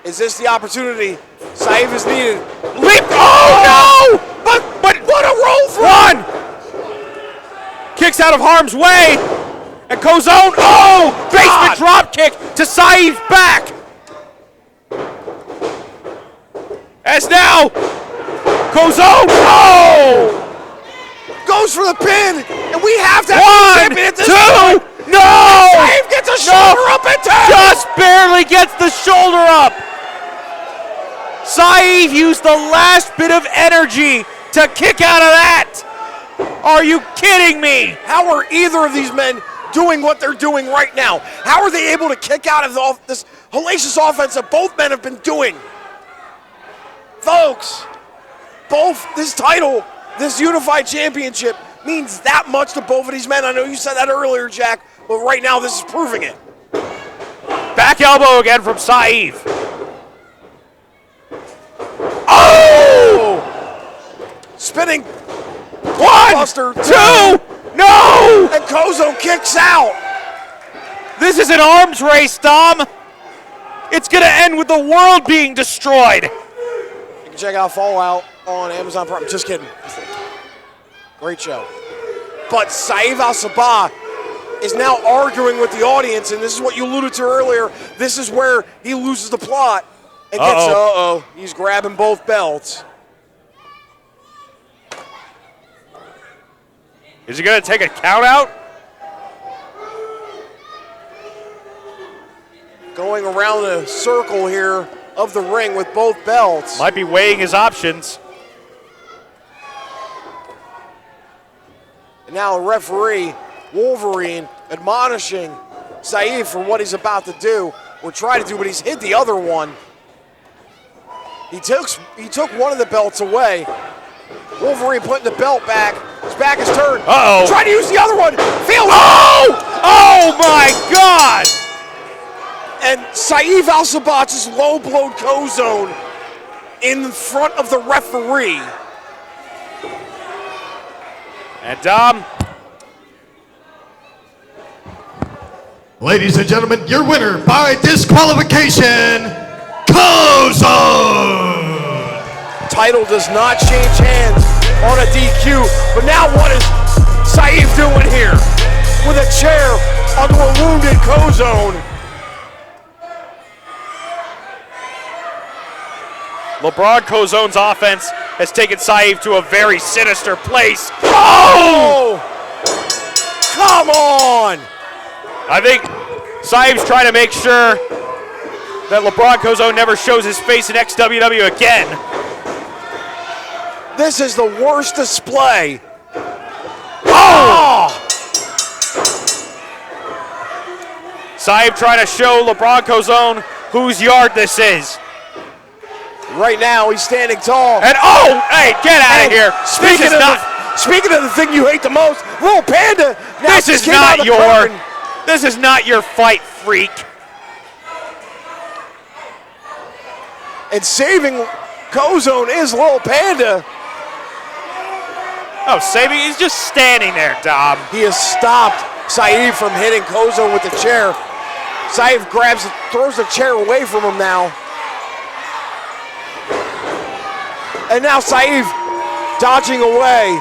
Is this the opportunity Saeed is needed? Leap! Oh, no! But what a roll for one! Kicks out of harm's way. And Kozone, basement drop kick to Saeed's back. As now, Kozone, goes for the pin, and we have to have champion at this 2, point. No! Saeed gets a shoulder up and down. Just barely gets the shoulder up. Saeed used the last bit of energy to kick out of that. Are you kidding me? How are either of these men doing what they're doing right now? How are they able to kick out of this hellacious offense that both men have been doing? Folks, this title, this unified championship means that much to both of these men. I know you said that earlier, Jack, but right now this is proving it. Back elbow again from Saeed. Oh! Spinning. 1, Buster 2, no! And Kozone kicks out. This is an arms race, Dom. It's gonna end with the world being destroyed. You can check out Fallout on Amazon Prime. Just kidding. Great show. But Saeed Al-Sabah is now arguing with the audience, and this is what you alluded to earlier. This is where he loses the plot and gets, he's grabbing both belts. Is he gonna take a count out? Going around a circle here of the ring with both belts. Might be weighing his options. And now a referee, Wolverine, admonishing Saeed for what he's about to do, or try to do, but he's hit the other one. He took one of the belts away. Wolverine putting the belt back. His back is turned. Trying to use the other one. Feels Oh my God! And Saeed Al-Sabah just low-blowed Kozone in front of the referee. And Dom. Ladies and gentlemen, your winner by disqualification, Kozone! Title does not change hands on a DQ, but now what is Saeed doing here? With a chair onto a wounded Kozone. LeBron Cozone's offense has taken Saeed to a very sinister place. Oh! Come on! I think Saeed's trying to make sure that LeBron Kozone never shows his face in XWW again. This is the worst display. Saeed trying to show LeBron Kozone whose yard this is. Right now, he's standing tall. And hey, get out of here. Speaking of the thing you hate the most, Little Panda. This is not your fight, freak. And saving Kozone is Lil Panda. Oh, saving, he's just standing there, Dom. He has stopped Saeed from hitting Kozone with the chair. Saeed throws the chair away from him now. And now Saeed dodging away.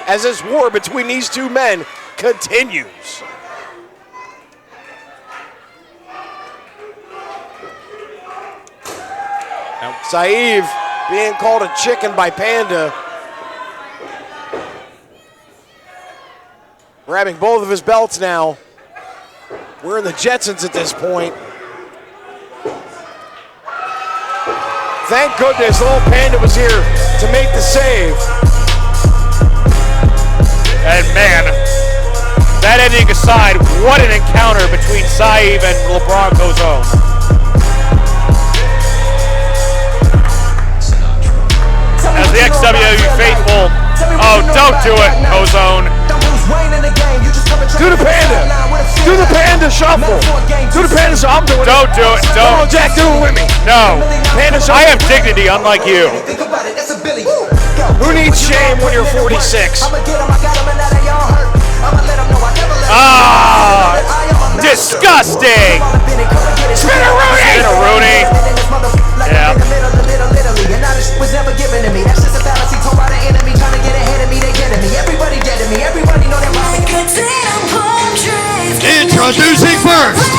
As this war between these two men continues. Saeed being called a chicken by Panda. Grabbing both of his belts now. We're in the Jetsons at this point. Thank goodness Lil Panda was here to make the save. And man, that ending aside, what an encounter between Saeed and LeBron Kozone. As the XWW faithful, oh, don't do it, Kozone. Do the Panda. Do the Panda shuffle. Do the Panda shuffle. I'm doing it. Don't do it. Don't. Come on, Jack, do it with me. No. Panda shuffle. I have dignity, unlike you. Who needs shame when you're 46? Ah, disgusting. Spinneroonie. Yeah. Was never given to me. That's just a fallacy told by the enemy trying to get ahead of me. They get at me. Everybody dead to me. Everybody know that I'm Introducing first.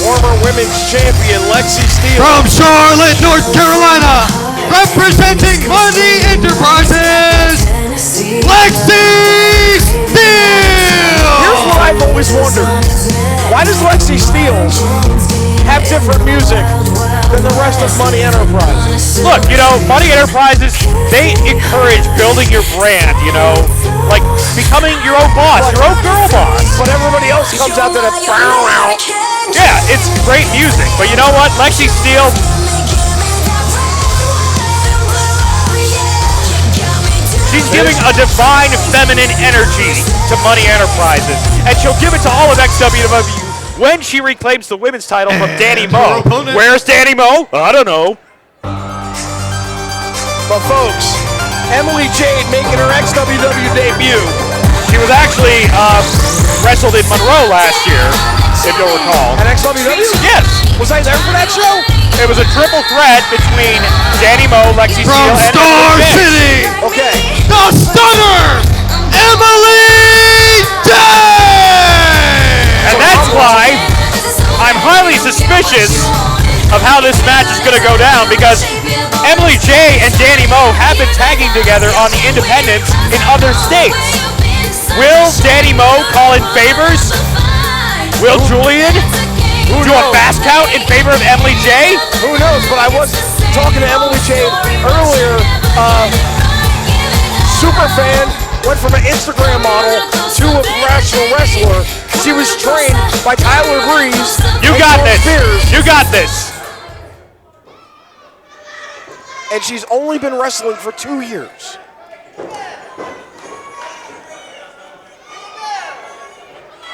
Former women's champion Lexi Steele. From Charlotte, North Carolina, representing Money Enterprises, Lexi Steele! Here's what I've always wondered. Why does Lexi Steele have different music than the rest of Money Enterprises? Look, you know, Money Enterprises, they encourage building your brand, you know, like becoming your own boss, your own girl boss. But everybody else comes out to that bow. Yeah, it's great music, but you know what? Lexi Steele, she's giving a divine feminine energy to Money Enterprises, and she'll give it to all of XWW when she reclaims the women's title from Danny Moe. Where's Danny Moe? I don't know. But folks, Emily Jade making her XWW debut. She was actually wrestled in Monroe last year, if you'll recall. At XWW? Yes. Was I there for that show? It was a triple threat between Danny Moe, Lexi From Steele, and Star Emily Jade. City, Okay. the stunner, Emily Jade! And that's why I'm highly suspicious of how this match is going to go down, because Emily J and Danny Moe have been tagging together on the independents in other states. Will Danny Moe call in favors? Will Julian do a fast count in favor of Emily J? Who knows, but I was talking to Emily Jade earlier. Superfan went from an Instagram model to a professional wrestler. She was trained by Tyler Breeze. You got this. You got this. And she's only been wrestling for 2 years.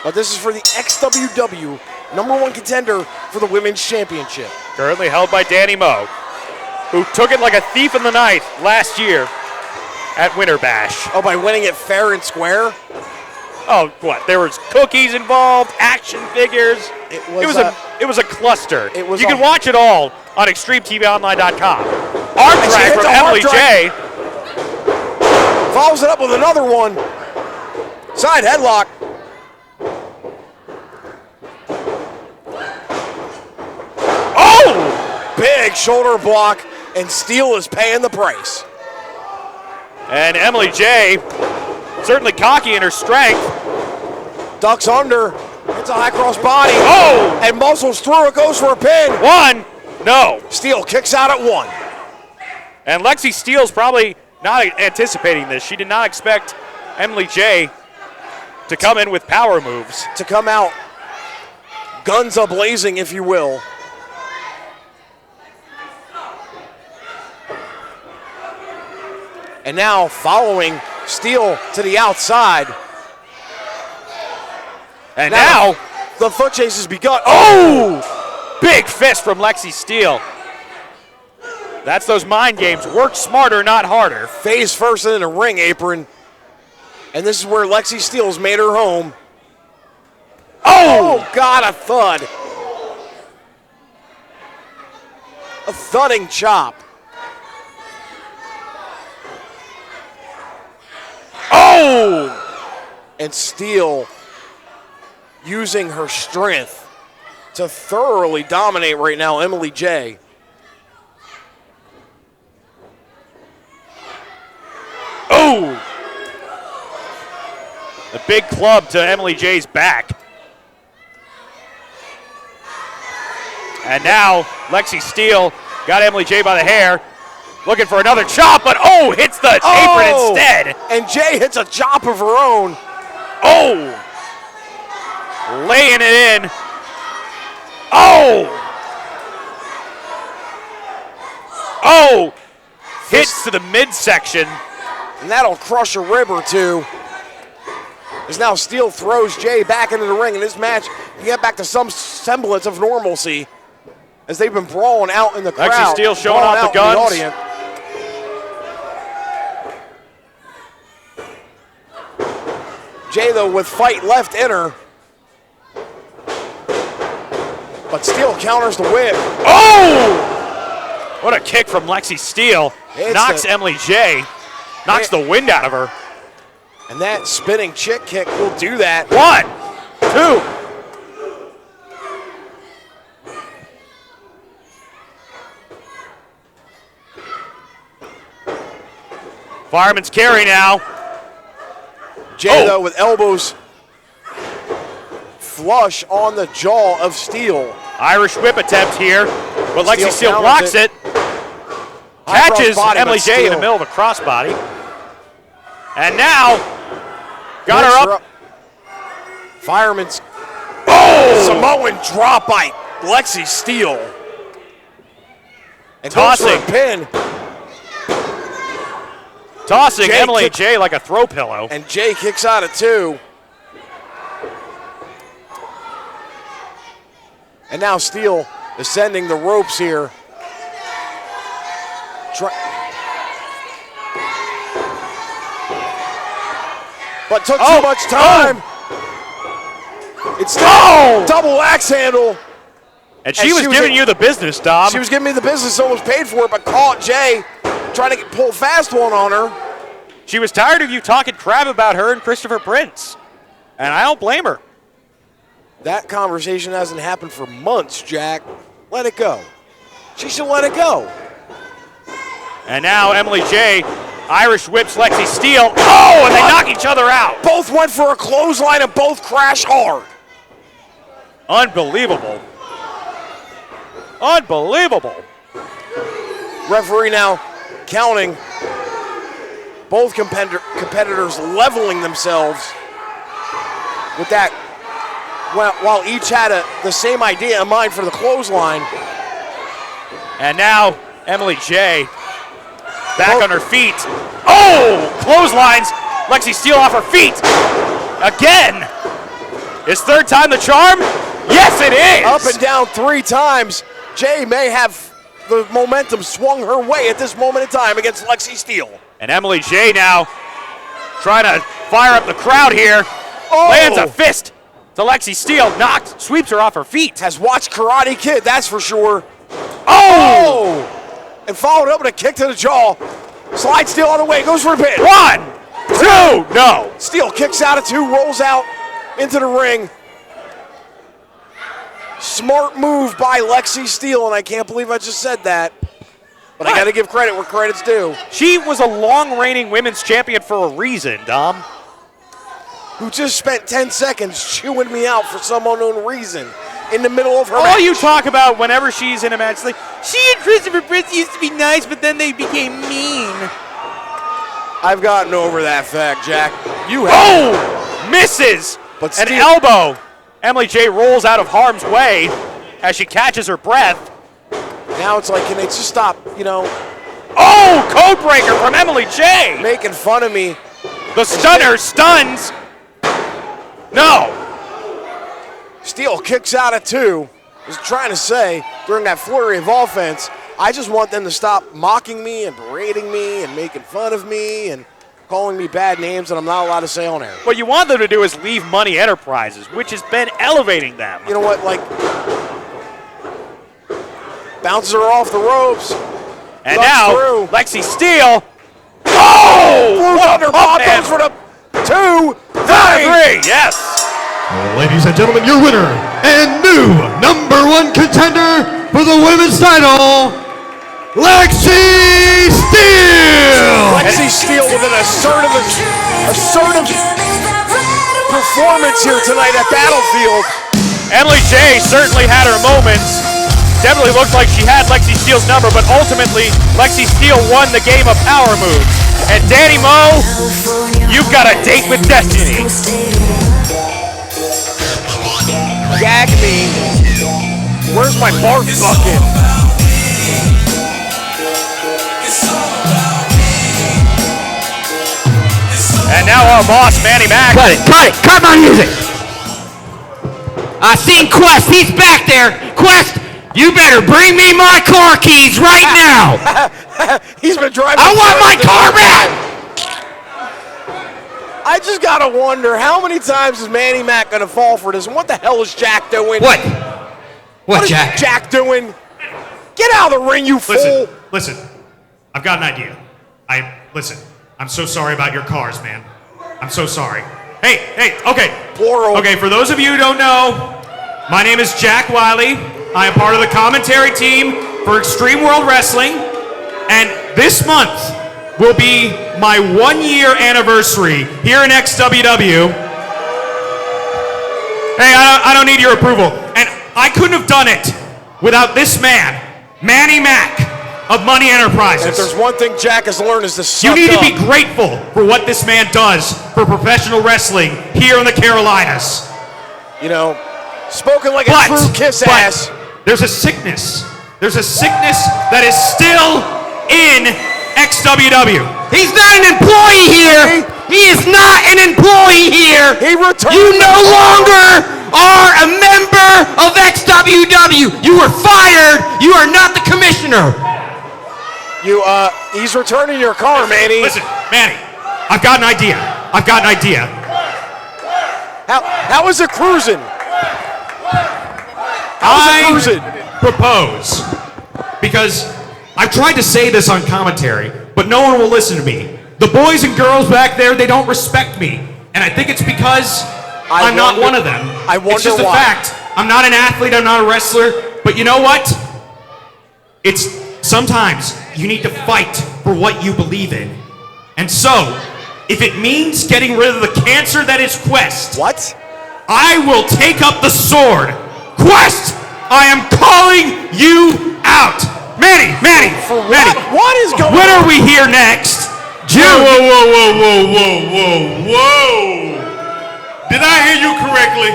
But this is for the XWW #1 contender for the Women's Championship. Currently held by Danny Moe, who took it like a thief in the night last year at Winter Bash. Oh, by winning it fair and square? Oh, what? There was cookies involved, action figures. It was a cluster. It was you can watch it all on ExtremeTVOnline.com. Arm she drag hit from the arm Emily drag. J. Follows it up with another one. Side headlock. Oh! Big shoulder block, and Steele is paying the price. And Emily J, certainly cocky in her strength. Ducks under. Hits a high cross body. Oh! And muscles through it, goes for a pin. One. No. Steele kicks out at 1. And Lexi Steele's probably not anticipating this. She did not expect Emily J to come in with power moves. To come out guns a-blazing, if you will. And now following Steele to the outside. And now the foot chase has begun. Oh! Big fist from Lexi Steele. That's those mind games. Work smarter, not harder. Face first in a ring apron. And this is where Lexi Steele's made her home. Oh, God, a thud. A thudding chop. Oh! And Steele using her strength to thoroughly dominate right now Emily J. Oh! The big club to Emily J's back. And now Lexi Steele got Emily J by the hair, looking for another chop, but hits the apron instead. And Jay hits a chop of her own. Oh! Laying it in. Oh! Oh! Hits to the midsection. And that'll crush a rib or two. As now Steele throws Jay back into the ring in this match. You get back to some semblance of normalcy as they've been brawling out in the crowd. Lexi Steele showing off the guns. The audience. Jay, though, with fight left in her. But Steele counters the whip. Oh! What a kick from Lexi Steele. Knocks Emily J. Knocks the wind out of her. And that spinning chick kick will do that. 1, 2. Fireman's carry now. Jay, though, with elbows flush on the jaw of Steele. Irish whip attempt here, but Lexi Steele blocks it. Catches Emily J in the middle of a crossbody. And now, got her up. Fireman's Samoan drop by Lexi Steele. And tossing. Pin. Tossing Emily J like a throw pillow. And Jay kicks out at 2. And now Steele ascending the ropes here. But took too much time. It's still double axe handle. And she was giving you the business, Dom. She was giving me the business, almost paid for it, but caught Jay trying to pull fast one on her. She was tired of you talking crap about her and Christopher Prince. And I don't blame her. That conversation hasn't happened for months, Jack. Let it go. She should let it go. And now Emily J. Irish whips Lexi Steele. Oh, and they knock each other out. Both went for a clothesline and both crash hard. Unbelievable. Unbelievable. Referee now counting. Both competitors leveling themselves with that, while each had the same idea in mind for the clothesline. And now Emily J. back on her feet. Oh, clotheslines. Lexi Steele off her feet. Again. Is third time the charm? Yes, it is. Up and down 3 times. Jay may have the momentum swung her way at this moment in time against Lexi Steele. And Emily J now trying to fire up the crowd here. Lands a fist to Lexi Steele. Knocked, sweeps her off her feet. Has watched Karate Kid, that's for sure. Oh! And followed up with a kick to the jaw. Slide Steele on the way, goes for the pin. 1, 2, no. Steele kicks out at 2, rolls out into the ring. Smart move by Lexi Steele, and I can't believe I just said that. But I got to give credit where credit's due. She was a long-reigning women's champion for a reason, Dom. Who just spent 10 seconds chewing me out for some unknown reason in the middle of her match. All you talk about whenever she's in a match, like, she and Christopher Prince used to be nice, but then they became mean. I've gotten over that fact, Jack. You have. Oh! Misses! But an elbow. Emily J rolls out of harm's way as she catches her breath. Now it's like, can they just stop, Oh, code breaker from Emily J. Making fun of me. The stunner stuns. No. Steel kicks out at 2. I was trying to say, during that flurry of offense, I just want them to stop mocking me and berating me and making fun of me and calling me bad names that I'm not allowed to say on air. What you want them to do is leave Money Enterprises, which has been elevating them. You know what, like, bounces her off the ropes. And now, through. Lexi Steele. Oh! What a Bob man. goes for the 2, 3. Yes. Ladies and gentlemen, your winner and new #1 contender for the women's title, Lexi Steele! Lexi Steele with an assertive performance here tonight at Battlefield. Emily J certainly had her moments. Definitely looked like she had Lexi Steele's number, but ultimately, Lexi Steele won the game of power moves. And Danny Moe, you've got a date with destiny. Gag me. Where's my barf bucket? And now our boss, manny-mac. Cut my music. I seen Quest, he's back there. Quest, you better bring me my car keys right now. He's been driving. I want my car back. I just gotta wonder how many times is manny-mac gonna fall for this, and what the hell is Jack doing? What What Jack? is Jack doing? Get out of the ring, you fool! Listen. I've got an idea. Listen. I'm so sorry about your cars, man. I'm so sorry. Hey, okay. Plural. Okay, for those of you who don't know, my name is Jack Wiley. I am part of the commentary team for Extreme World Wrestling, and this month will be my 1-year anniversary here in XWW. Hey, I don't need your approval. And I couldn't have done it without this man, manny-mac of Money Enterprises. If there's one thing Jack has learned is to suck You need up. to be grateful for what this man does for professional wrestling here in the Carolinas. You know, spoken like a true kiss ass. There's a sickness. There's a sickness that is still in XWW. He's not an employee here. He is not an employee here. He returned. You no longer are a member of XWW. You were fired. You are not the commissioner. He's returning your car, Manny. Listen, Manny, I've got an idea. How is it cruising? I propose, because I've tried to say this on commentary, but no one will listen to me. The boys and girls back there, they don't respect me. And I think it's because I'm not one of them. I wonder It's just a why. fact. I'm not an athlete, I'm not a wrestler, but you know what? Sometimes you need to fight for what you believe in. And so, if it means getting rid of the cancer that is Quest, I will take up the sword. Quest, I am calling you out. Manny. What is going on? When are we here next? June. Whoa. Did I hear you correctly?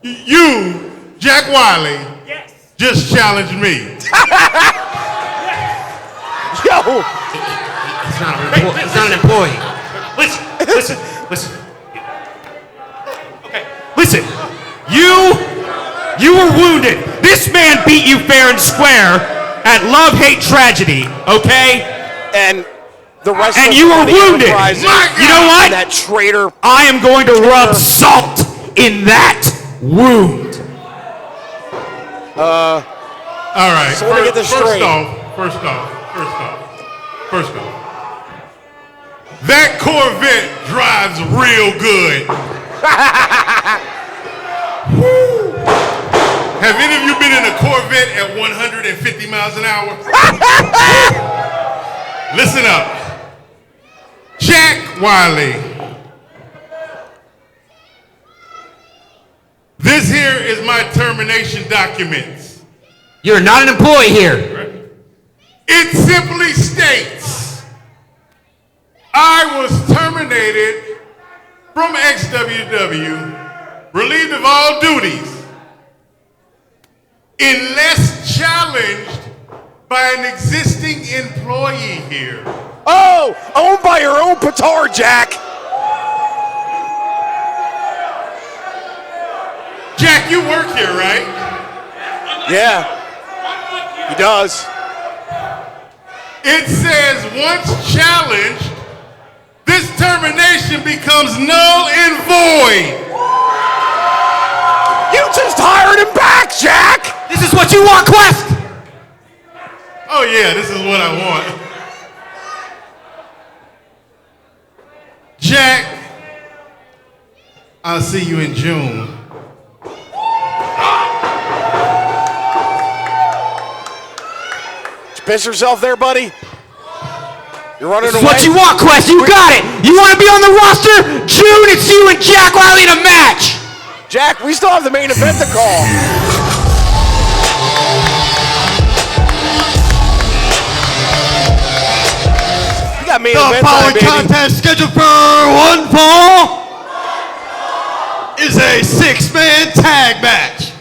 You, Jack Wiley, just challenged me. Yo! He's not an employee. Listen. Okay, listen. You were wounded. This man beat you fair and square at Love, Hate, Tragedy, okay? And the rest and of you were the wounded. Enterprises, You know what? That traitor. I am going to rub salt in that wound. All right. So let me get this straight. First off. That Corvette drives real good. Have any of you been in a Corvette at 150 miles an hour? Listen up. Jack Wiley. This here is my termination documents. You're not an employee here. It simply states, I was terminated from XWW, relieved of all duties, unless challenged by an existing employee here. Oh, owned by your own petard, Jack. Jack, you work here, right? Yeah, he does. It says once challenged, this termination becomes null and void. You just hired him back, Jack. This is what you want, Quest. Oh yeah, this is what I want. Jack, I'll see you in June. Did you piss yourself there, buddy? You're running This is away. what you want, Quest. You got it. You want to be on the roster? June, it's you and Jack Riley in a match. Jack, we still have the main event to call. You got main The event time, following baby. contest scheduled for one fall is a 6-man tag match.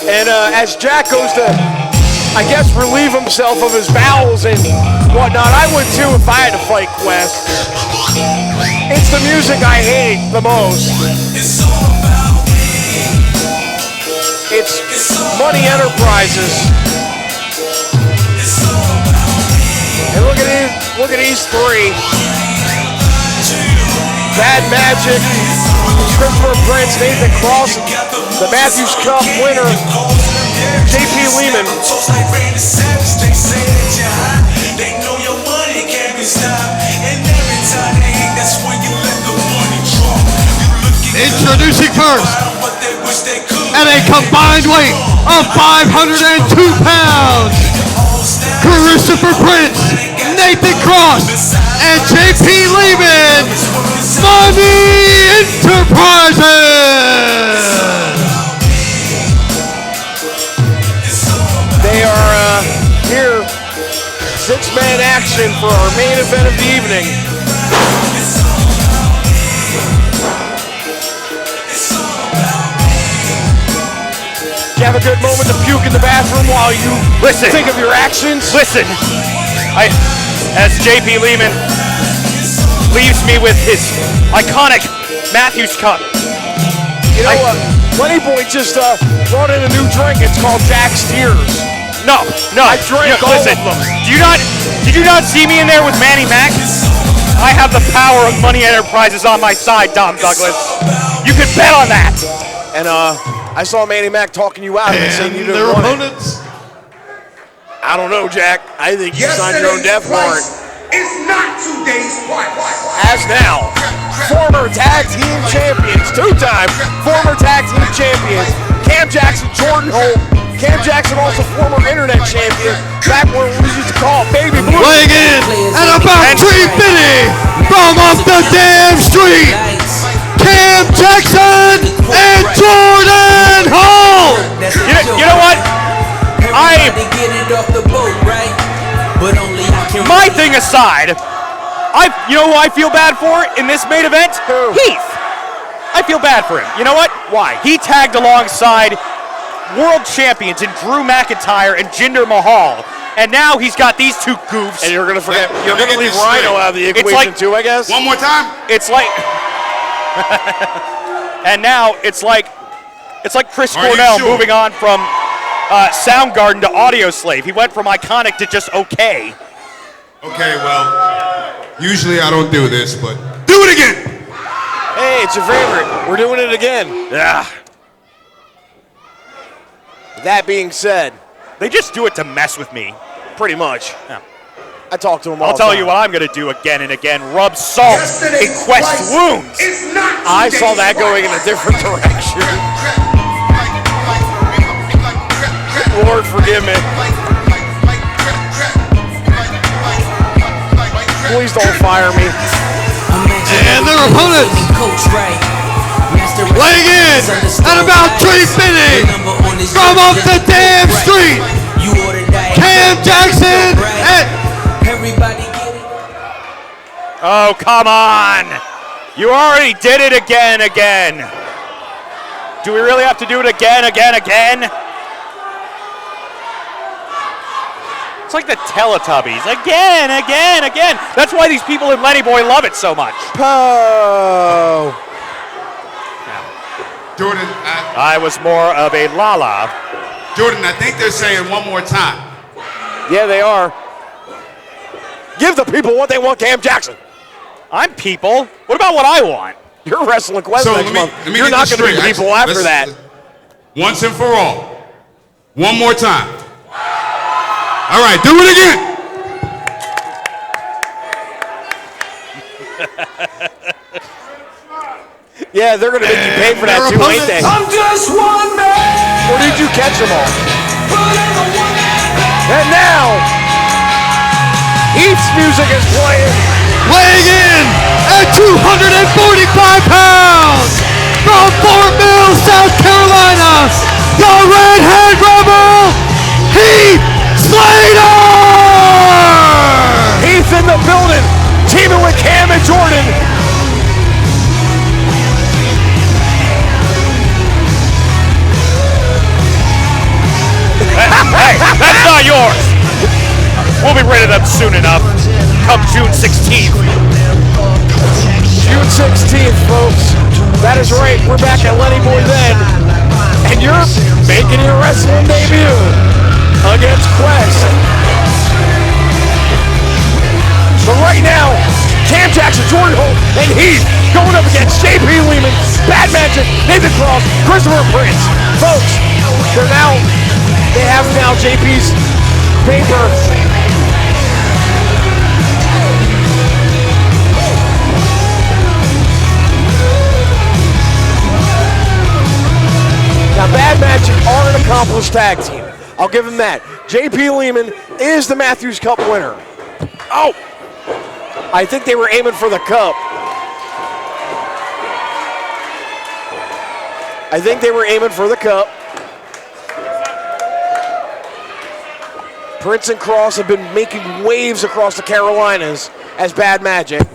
And as Jack goes to, I guess, relieve himself of his bowels and whatnot, I would too if I had to fight Quest. It's the music I hate the most. It's Money Enterprises. And look at these three. Bad Magic, Christopher Prince, Nathan Cross, the Matthews Cup winner, JP Lehman. Introducing first, at a combined weight of 502 pounds, Christopher Prince, Nathan Cross, and JP Lehman, Money Enterprises. They are here, 6-man action for our main event of the evening. Do you have a good moment to puke in the bathroom while you think of your actions? Listen, as JP Lehman leaves me with his iconic Matthews Cup. You know what? Lenny Boy just brought in a new drink. It's called Jack's Tears. No. I drank all listen, of them. Did you not see me in there with manny-mac? I have the power of Money Enterprises on my side, Dom Douglas. You can bet on that. And I saw manny-mac talking you out and saying you didn't their want it. opponents. I don't know, Jack. I think you signed your own death warrant. It's not today's price. As now, former tag team champions, 2-time former tag team champions, Cam Jackson, Jordan Holt. Cam Jackson also former internet champion, back where we used to call Baby Blue. Weighing in at about 350 from off the damn street, Cam Jackson and Jordan Holt. You know what? My thing aside, you know who I feel bad for in this main event? Who? Heath. I feel bad for him. You know what? Why? He tagged alongside world champions in Drew McIntyre and Jinder Mahal, and now he's got these two goofs. And you're gonna forget. You're gonna leave Rhino out of the equation too, I guess. One more time. It's like, and now it's like Chris Cornell moving on from Soundgarden to Audioslave. He went from iconic to just okay. Okay, well, usually I don't do this, but do it again. Hey, it's your favorite. We're doing it again. Yeah. That being said, They just do it to mess with me. pretty much. Yeah. I talk to him all I'll the tell time. you what I'm going to do again and again. Rub salt in Quest's wounds. I saw that going in a different direction. Lord, forgive me. Please don't fire me. And their opponents, weighing in at about 350 from off the damn street, Cam Jackson and... Oh, come on. You already did it again. Do we really have to do it again? It's like the Teletubbies. Again. That's why these people in Lenny Boy love it so much. Poe. Jordan, I was more of a Lala. Jordan, I think they're saying one more time. Yeah, they are. Give the people what they want, Cam Jackson. I'm people. What about what I want? You're wrestling Quest next month. Let me You're get not this going to be straight. people after that. Once and for all. One more time. All right, do it again. Yeah, they're going to make you pay for that too, ain't they? I'm just one man. Or did you catch them all? And now, Heath's music is playing. Weighing in at 245 pounds from Fort Mill, South Carolina, the redhead rebel, Heath Slater! Heath in the building, teaming with Cam and Jordan. Hey, that's not yours. We'll be rid of them soon enough. Come June 16th. June 16th, folks. That is right. We're back at Lenny Boy then. And you're making your wrestling debut against Quest. But right now, Cam Jackson, Jordan Holt, and Heath going up against JP Lehman, Bad Magic, Nathan Cross, Christopher Prince. Folks, they have now JP's paper. Now, Bad Magic are an accomplished tag team. I'll give him that. JP Lehman is the Matthews Cup winner. Oh! I think they were aiming for the cup. Prince and Cross have been making waves across the Carolinas as Bad Magic.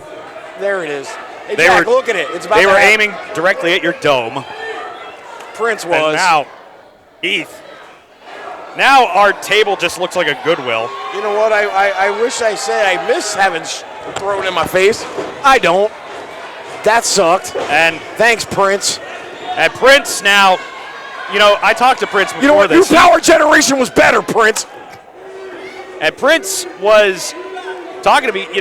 There it is. Hey, Jack, look at it. It's about They were aiming directly at your dome. Prince was. And now, Heath. Now our table just looks like a Goodwill. You know what? I wish I said I miss having thrown in my face. I don't. That sucked. And thanks, Prince. And Prince now, I talked to Prince before you know what? this. New Power Generation was better, Prince. And Prince was talking to me, he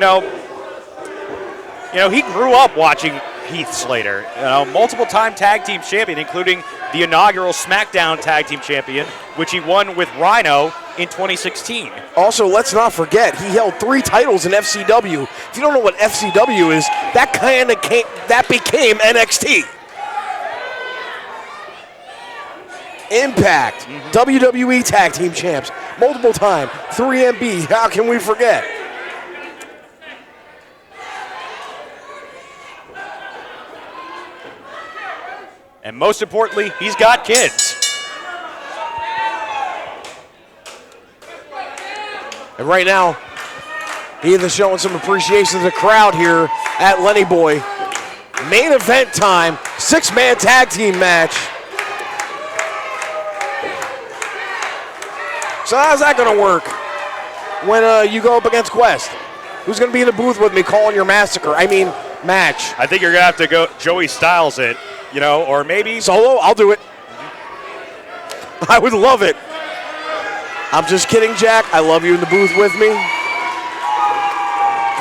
grew up watching Heath Slater, multiple-time tag team champion, including the inaugural SmackDown tag team champion, which he won with Rhino in 2016. Also, let's not forget, he held 3 titles in FCW. If you don't know what FCW is, that became NXT. Impact, WWE tag team champs, multiple time, 3MB, how can we forget? And most importantly, he's got kids. And right now, he is showing some appreciation to the crowd here at Lenny Boy. Main event time, 6-man tag team match. So how's that going to work when you go up against Quest? Who's going to be in the booth with me calling your match? I think you're going to have to go Joey Styles it, or maybe solo. I'll do it. I would love it. I'm just kidding, Jack. I love you in the booth with me.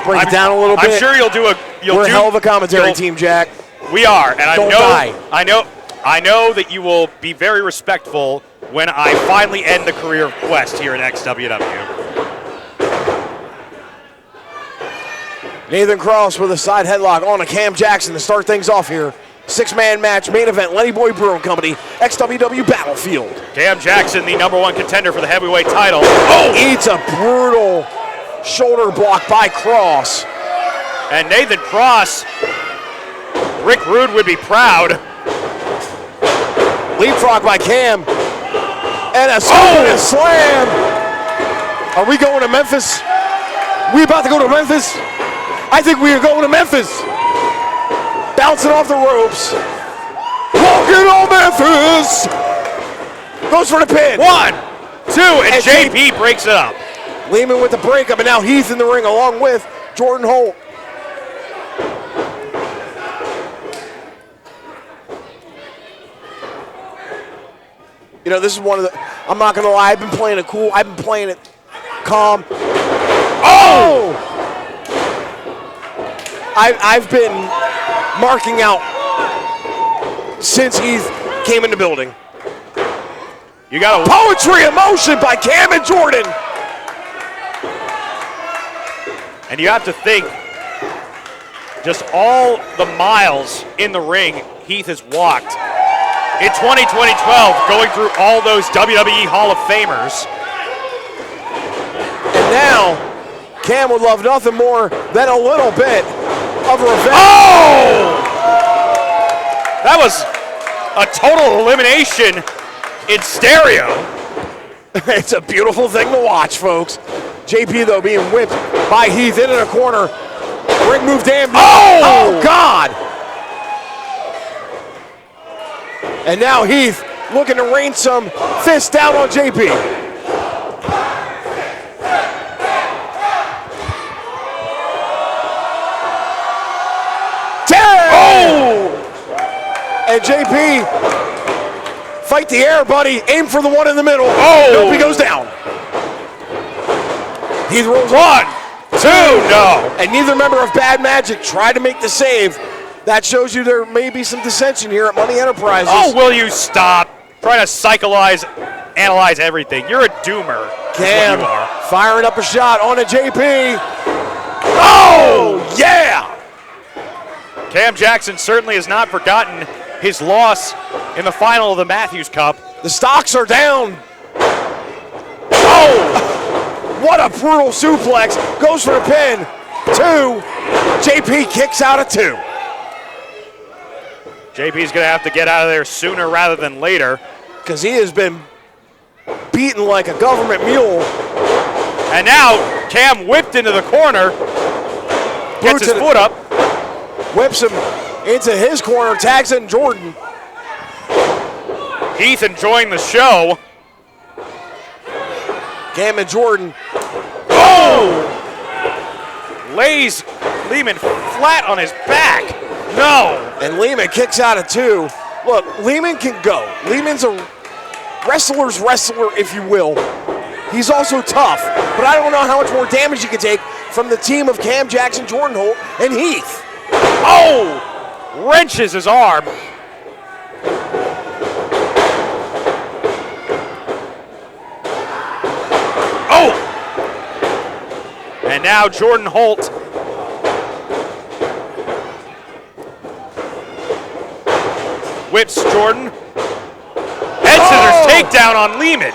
Bring it down a little bit. I'm sure we're a hell of a commentary team, Jack. We are, and Don't die. I know that you will be very respectful when I finally end the career of Quest here at XWW. Nathan Cross with a side headlock on to Cam Jackson to start things off here. 6-man match, main event, Lenny Boy Brewing Company, XWW Battlefield. Cam Jackson, the #1 contender for the heavyweight title. Oh! Eats a brutal shoulder block by Cross. And Nathan Cross, Rick Rude would be proud. Leapfrog by Cam. And a scoop slam. Are we going to Memphis? We about to go to Memphis? I think we are going to Memphis. Bouncing off the ropes. Walking on Memphis. Goes for the pin. 1, 2, and JP breaks it up. Lehman with the breakup, and now Heath in the ring along with Jordan Holt. You know, this is one of the, I'm not going to lie, I've been playing it cool. I've been playing it calm. Oh! I've been marking out since Heath came in the building. You got Poetry in Motion by Cam and Jordan. And you have to think, just all the miles in the ring Heath has walked in 2012, going through all those WWE Hall of Famers. And now, Cam would love nothing more than a little bit of revenge. Oh! That was a total elimination in stereo. It's a beautiful thing to watch, folks. JP, though, being whipped by Heath into the corner. Ring move damn. Oh, God. And now Heath looking to rain some fists down on JP. Oh! And JP, fight the air, buddy. Aim for the one in the middle. Oh! Nope, he goes down. Heath rolls 1, 2, no. And neither member of Bad Magic tried to make the save. That shows you there may be some dissension here at Money Enterprises. Oh, will you stop trying to analyze everything? You're a doomer. Cam firing up a shot on a JP. Oh, yeah! Cam Jackson certainly has not forgotten his loss in the final of the Matthews Cup. The stocks are down. Oh! What a brutal suplex. Goes for the pin. 2. JP kicks out at 2. JP's going to have to get out of there sooner rather than later. Because he has been beaten like a government mule. And now Cam whipped into the corner. Gets his foot up. Whips him into his corner. Tags in Jordan. Heath enjoying the show. Cam and Jordan. Oh! Lays Lehman flat on his back. No. And Lehman kicks out at 2. Look, Lehman can go. Lehman's a wrestler's wrestler, if you will. He's also tough, but I don't know how much more damage he can take from the team of Cam Jackson, Jordan Holt, and Heath. Oh! Wrenches his arm. Oh! And now Jordan Holt whips Jordan. Head scissors takedown on Lehman.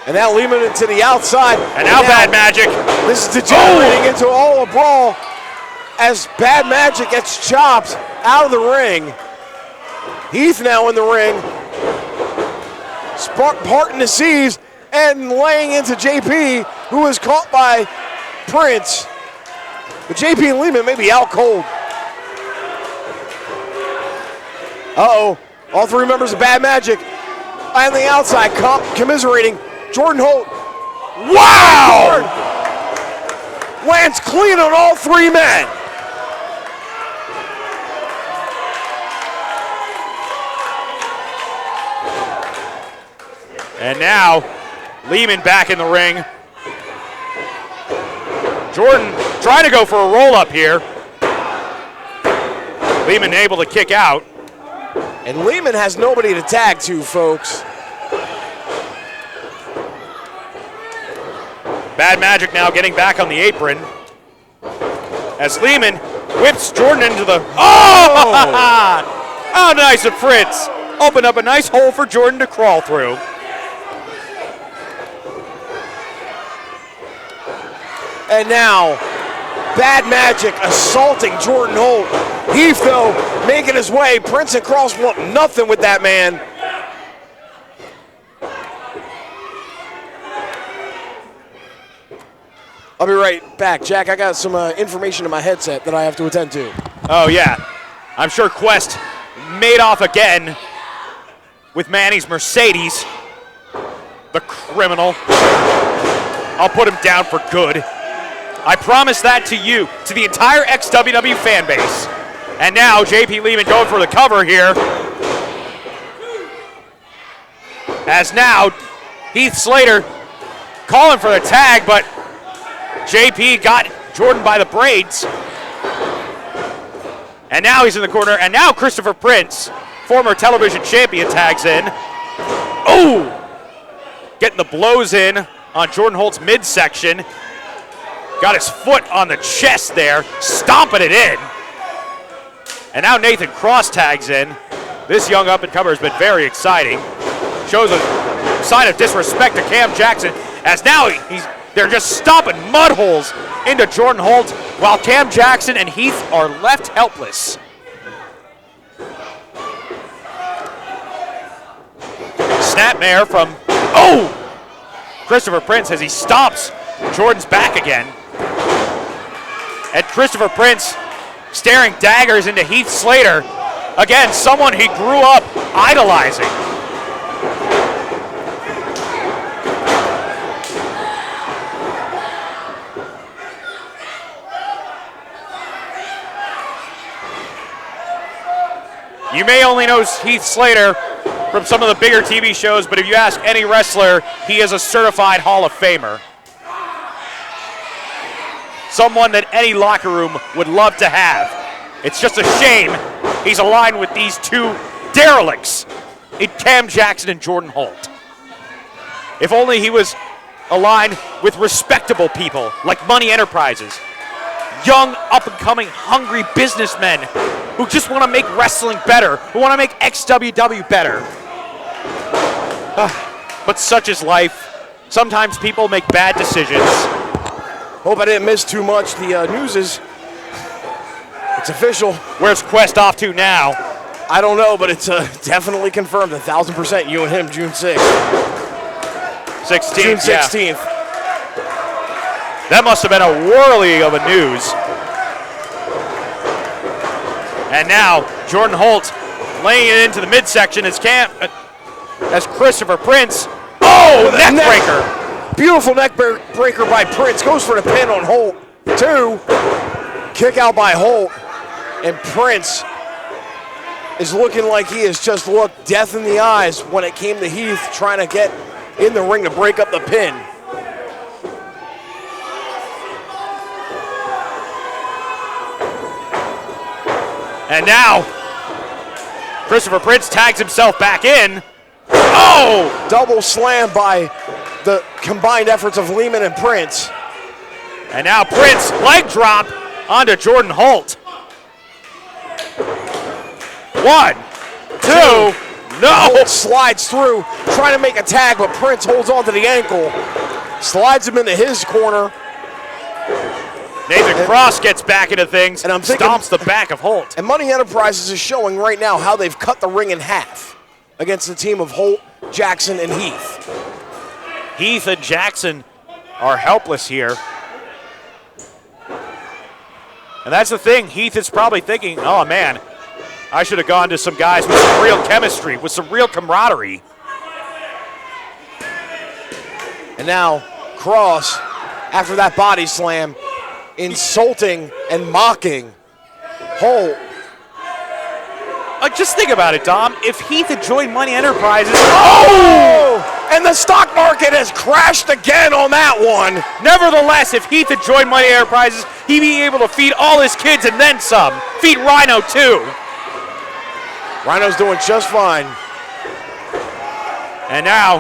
And now Lehman into the outside. And now Bad Magic. This is degenerating into all a brawl as Bad Magic gets chopped out of the ring. Heath now in the ring. Parting the seas and laying into JP, who is caught by Prince. But JP and Lehman may be out cold. Uh-oh. All 3 members of Bad Magic on the outside commiserating. Jordan Holt. Wow! Lands clean on all 3 men. And now, Lehman back in the ring. Jordan trying to go for a roll-up here. Lehman able to kick out. And Lehman has nobody to tag to, folks. Bad Magic now getting back on the apron. As Lehman whips Jordan into the... Oh! How nice of Prince. Opened up a nice hole for Jordan to crawl through. And now, Bad Magic assaulting Jordan Holt. Heath, though, making his way. Prince and Cross want nothing with that man. I'll be right back. Jack, I got some information in my headset that I have to attend to. Oh, yeah. I'm sure Quest made off again with Manny's Mercedes. The criminal. I'll put him down for good. I promise that to you, to the entire XWW fan base. And now JP Lehman going for the cover here. As now Heath Slater calling for the tag, but JP got Jordan by the braids. And now he's in the corner, and now Christopher Prince, former television champion, tags in. Oh! Getting the blows in on Jordan Holt's midsection. Got his foot on the chest there, stomping it in. And now Nathan Cross tags in. This young up-and-comer has been very exciting. Shows a sign of disrespect to Cam Jackson, as now they're just stomping mud holes into Jordan Holt, while Cam Jackson and Heath are left helpless. Snapmare from, Christopher Prince as he stomps Jordan's back again. And Christopher Prince staring daggers into Heath Slater. Again, someone he grew up idolizing. You may only know Heath Slater from some of the bigger TV shows, but if you ask any wrestler, he is a certified Hall of Famer. Someone that any locker room would love to have. It's just a shame he's aligned with these two derelicts in Cam Jackson and Jordan Holt. If only he was aligned with respectable people like Money Enterprises, young, up-and-coming, hungry businessmen who just want to make wrestling better, who want to make XWW better. But such is life. Sometimes people make bad decisions. Hope I didn't miss too much. The news is, it's official. Where's Quest off to now? I don't know, but it's definitely confirmed, 1,000% you and him, June 6th. 16th, June 16th. Yeah. That must have been a whirly of a news. And now Jordan Holt laying it into the midsection as Christopher Prince. Neck breaker. Beautiful neck breaker by Prince. Goes for the pin on Holt. 2. Kick out by Holt. And Prince is looking like he has just looked death in the eyes when it came to Heath trying to get in the ring to break up the pin. And now Christopher Prince tags himself back in. Double slam by the combined efforts of Lehman and Prince. And now Prince leg drop onto Jordan Holt. 1, 2, no! Holt slides through, trying to make a tag, but Prince holds on to the ankle. Slides him into his corner. Nathan Cross gets back into things and I'm thinking, stomps the back of Holt. And Money Enterprises is showing right now how they've cut the ring in half against the team of Holt, Jackson, and Heath. Heath and Jackson are helpless here. And that's the thing. Heath is probably thinking, oh man, I should have gone to some guys with some real chemistry, with some real camaraderie. And now Cross, after that body slam, insulting and mocking Holt. Just think about it, Dom. If Heath had joined Money Enterprises... And the stock market has crashed again on that one. Nevertheless, if Heath had joined Money Enterprises, he'd be able to feed all his kids and then some. Feed Rhino, too. Rhino's doing just fine. And now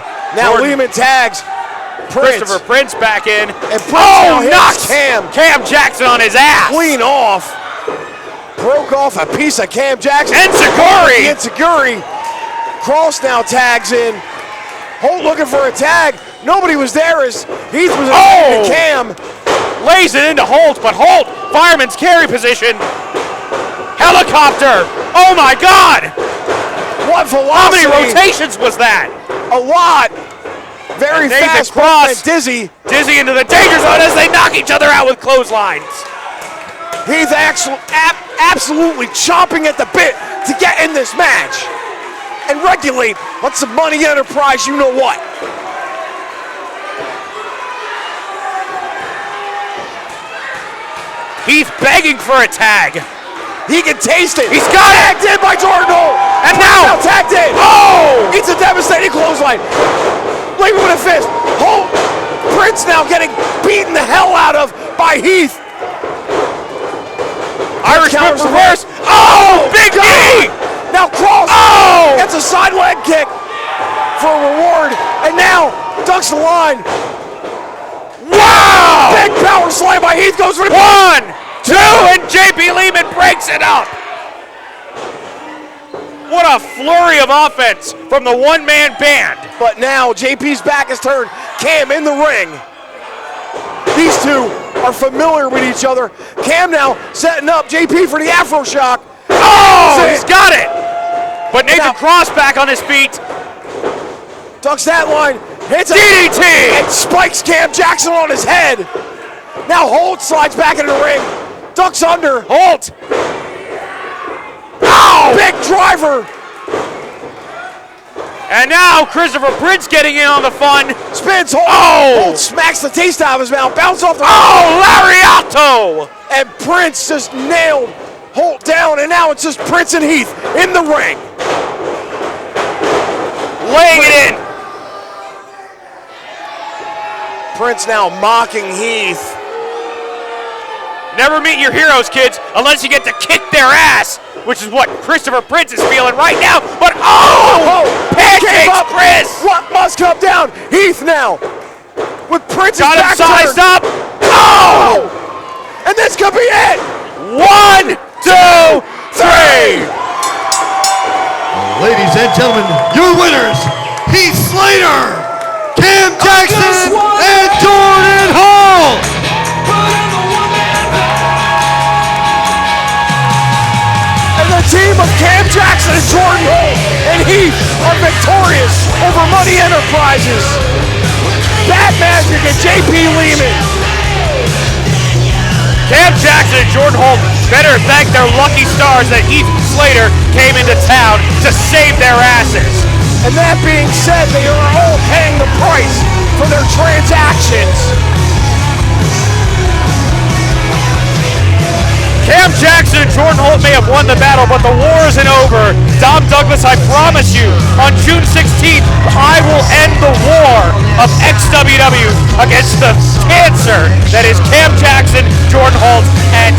Lehman tags Prince. Christopher Prince back in. And Prince knocks Cam Jackson on his ass. Clean off. Broke off a piece of Cam Jackson. Enziguri. Enziguri. Cross now tags in. Holt looking for a tag. Nobody was there as Heath was attacking Cam. Lays it into Holt, but Holt, fireman's carry position. Helicopter. Oh my God. What velocity. How many rotations was that? A lot. Very fast. Cross. Dizzy. Dizzy into the danger zone as they knock each other out with clotheslines. He's absolutely chomping at the bit to get in this match and regulate on some Money Enterprise, you know what. Heath begging for a tag. He can taste it. He's got it. Tagged in by Jordan Holt. And now tagged in. Oh! It's a devastating clothesline. Leaving with a fist. Holt. Prince now getting beaten the hell out of by Heath. Irish whip reverse. Oh! Big knee! Now Cross. Oh! Gets a side leg kick for a reward. And now ducks the line. Wow! Big power slam by Heath goes for the 1, 2, and JP Lehman breaks it up. What a flurry of offense from the one-man band. But now JP's back is turned. Cam in the ring. These two are familiar with each other. Cam now setting up JP for the Afro Shock. Oh, he's got it. But Nathan Cross back on his feet. Ducks that line. Hits a DDT. And spikes Cam Jackson on his head. Now Holt slides back into the ring. Ducks under. Holt. Ow! Big driver. And now Christopher Prince getting in on the fun. Spins Holt. Oh! Holt smacks the taste out of his mouth. Bounce off the lariato! And Prince just nailed Holt down. And now it's just Prince and Heath in the ring. Laying it in. Prince now mocking Heath. Never meet your heroes, kids, unless you get to kick their ass, which is what Christopher Prince is feeling right now. But pancakes, Chris! What must come down? Heath now with Prince's got him back sized turned. up. Oh! And this could be it. 1, 2, 3. Ladies and gentlemen, your winners, Heath Slater, Cam Jackson, and Jordan Hall. And the team of Cam Jackson and Jordan Holt and Heath are victorious over Money Enterprises. Bad Magic and JP Lehman. Cam Jackson and Jordan Holt better thank their lucky stars that Heath Slater came into town to save their asses. And that being said, they are all paying the price for their transactions. Cam Jackson and Jordan Holt may have won the battle, but the war isn't over. Dom Douglas, I promise you, on June 16th, I will end the war of XWW against the cancer that is Cam Jackson, Jordan Holt, and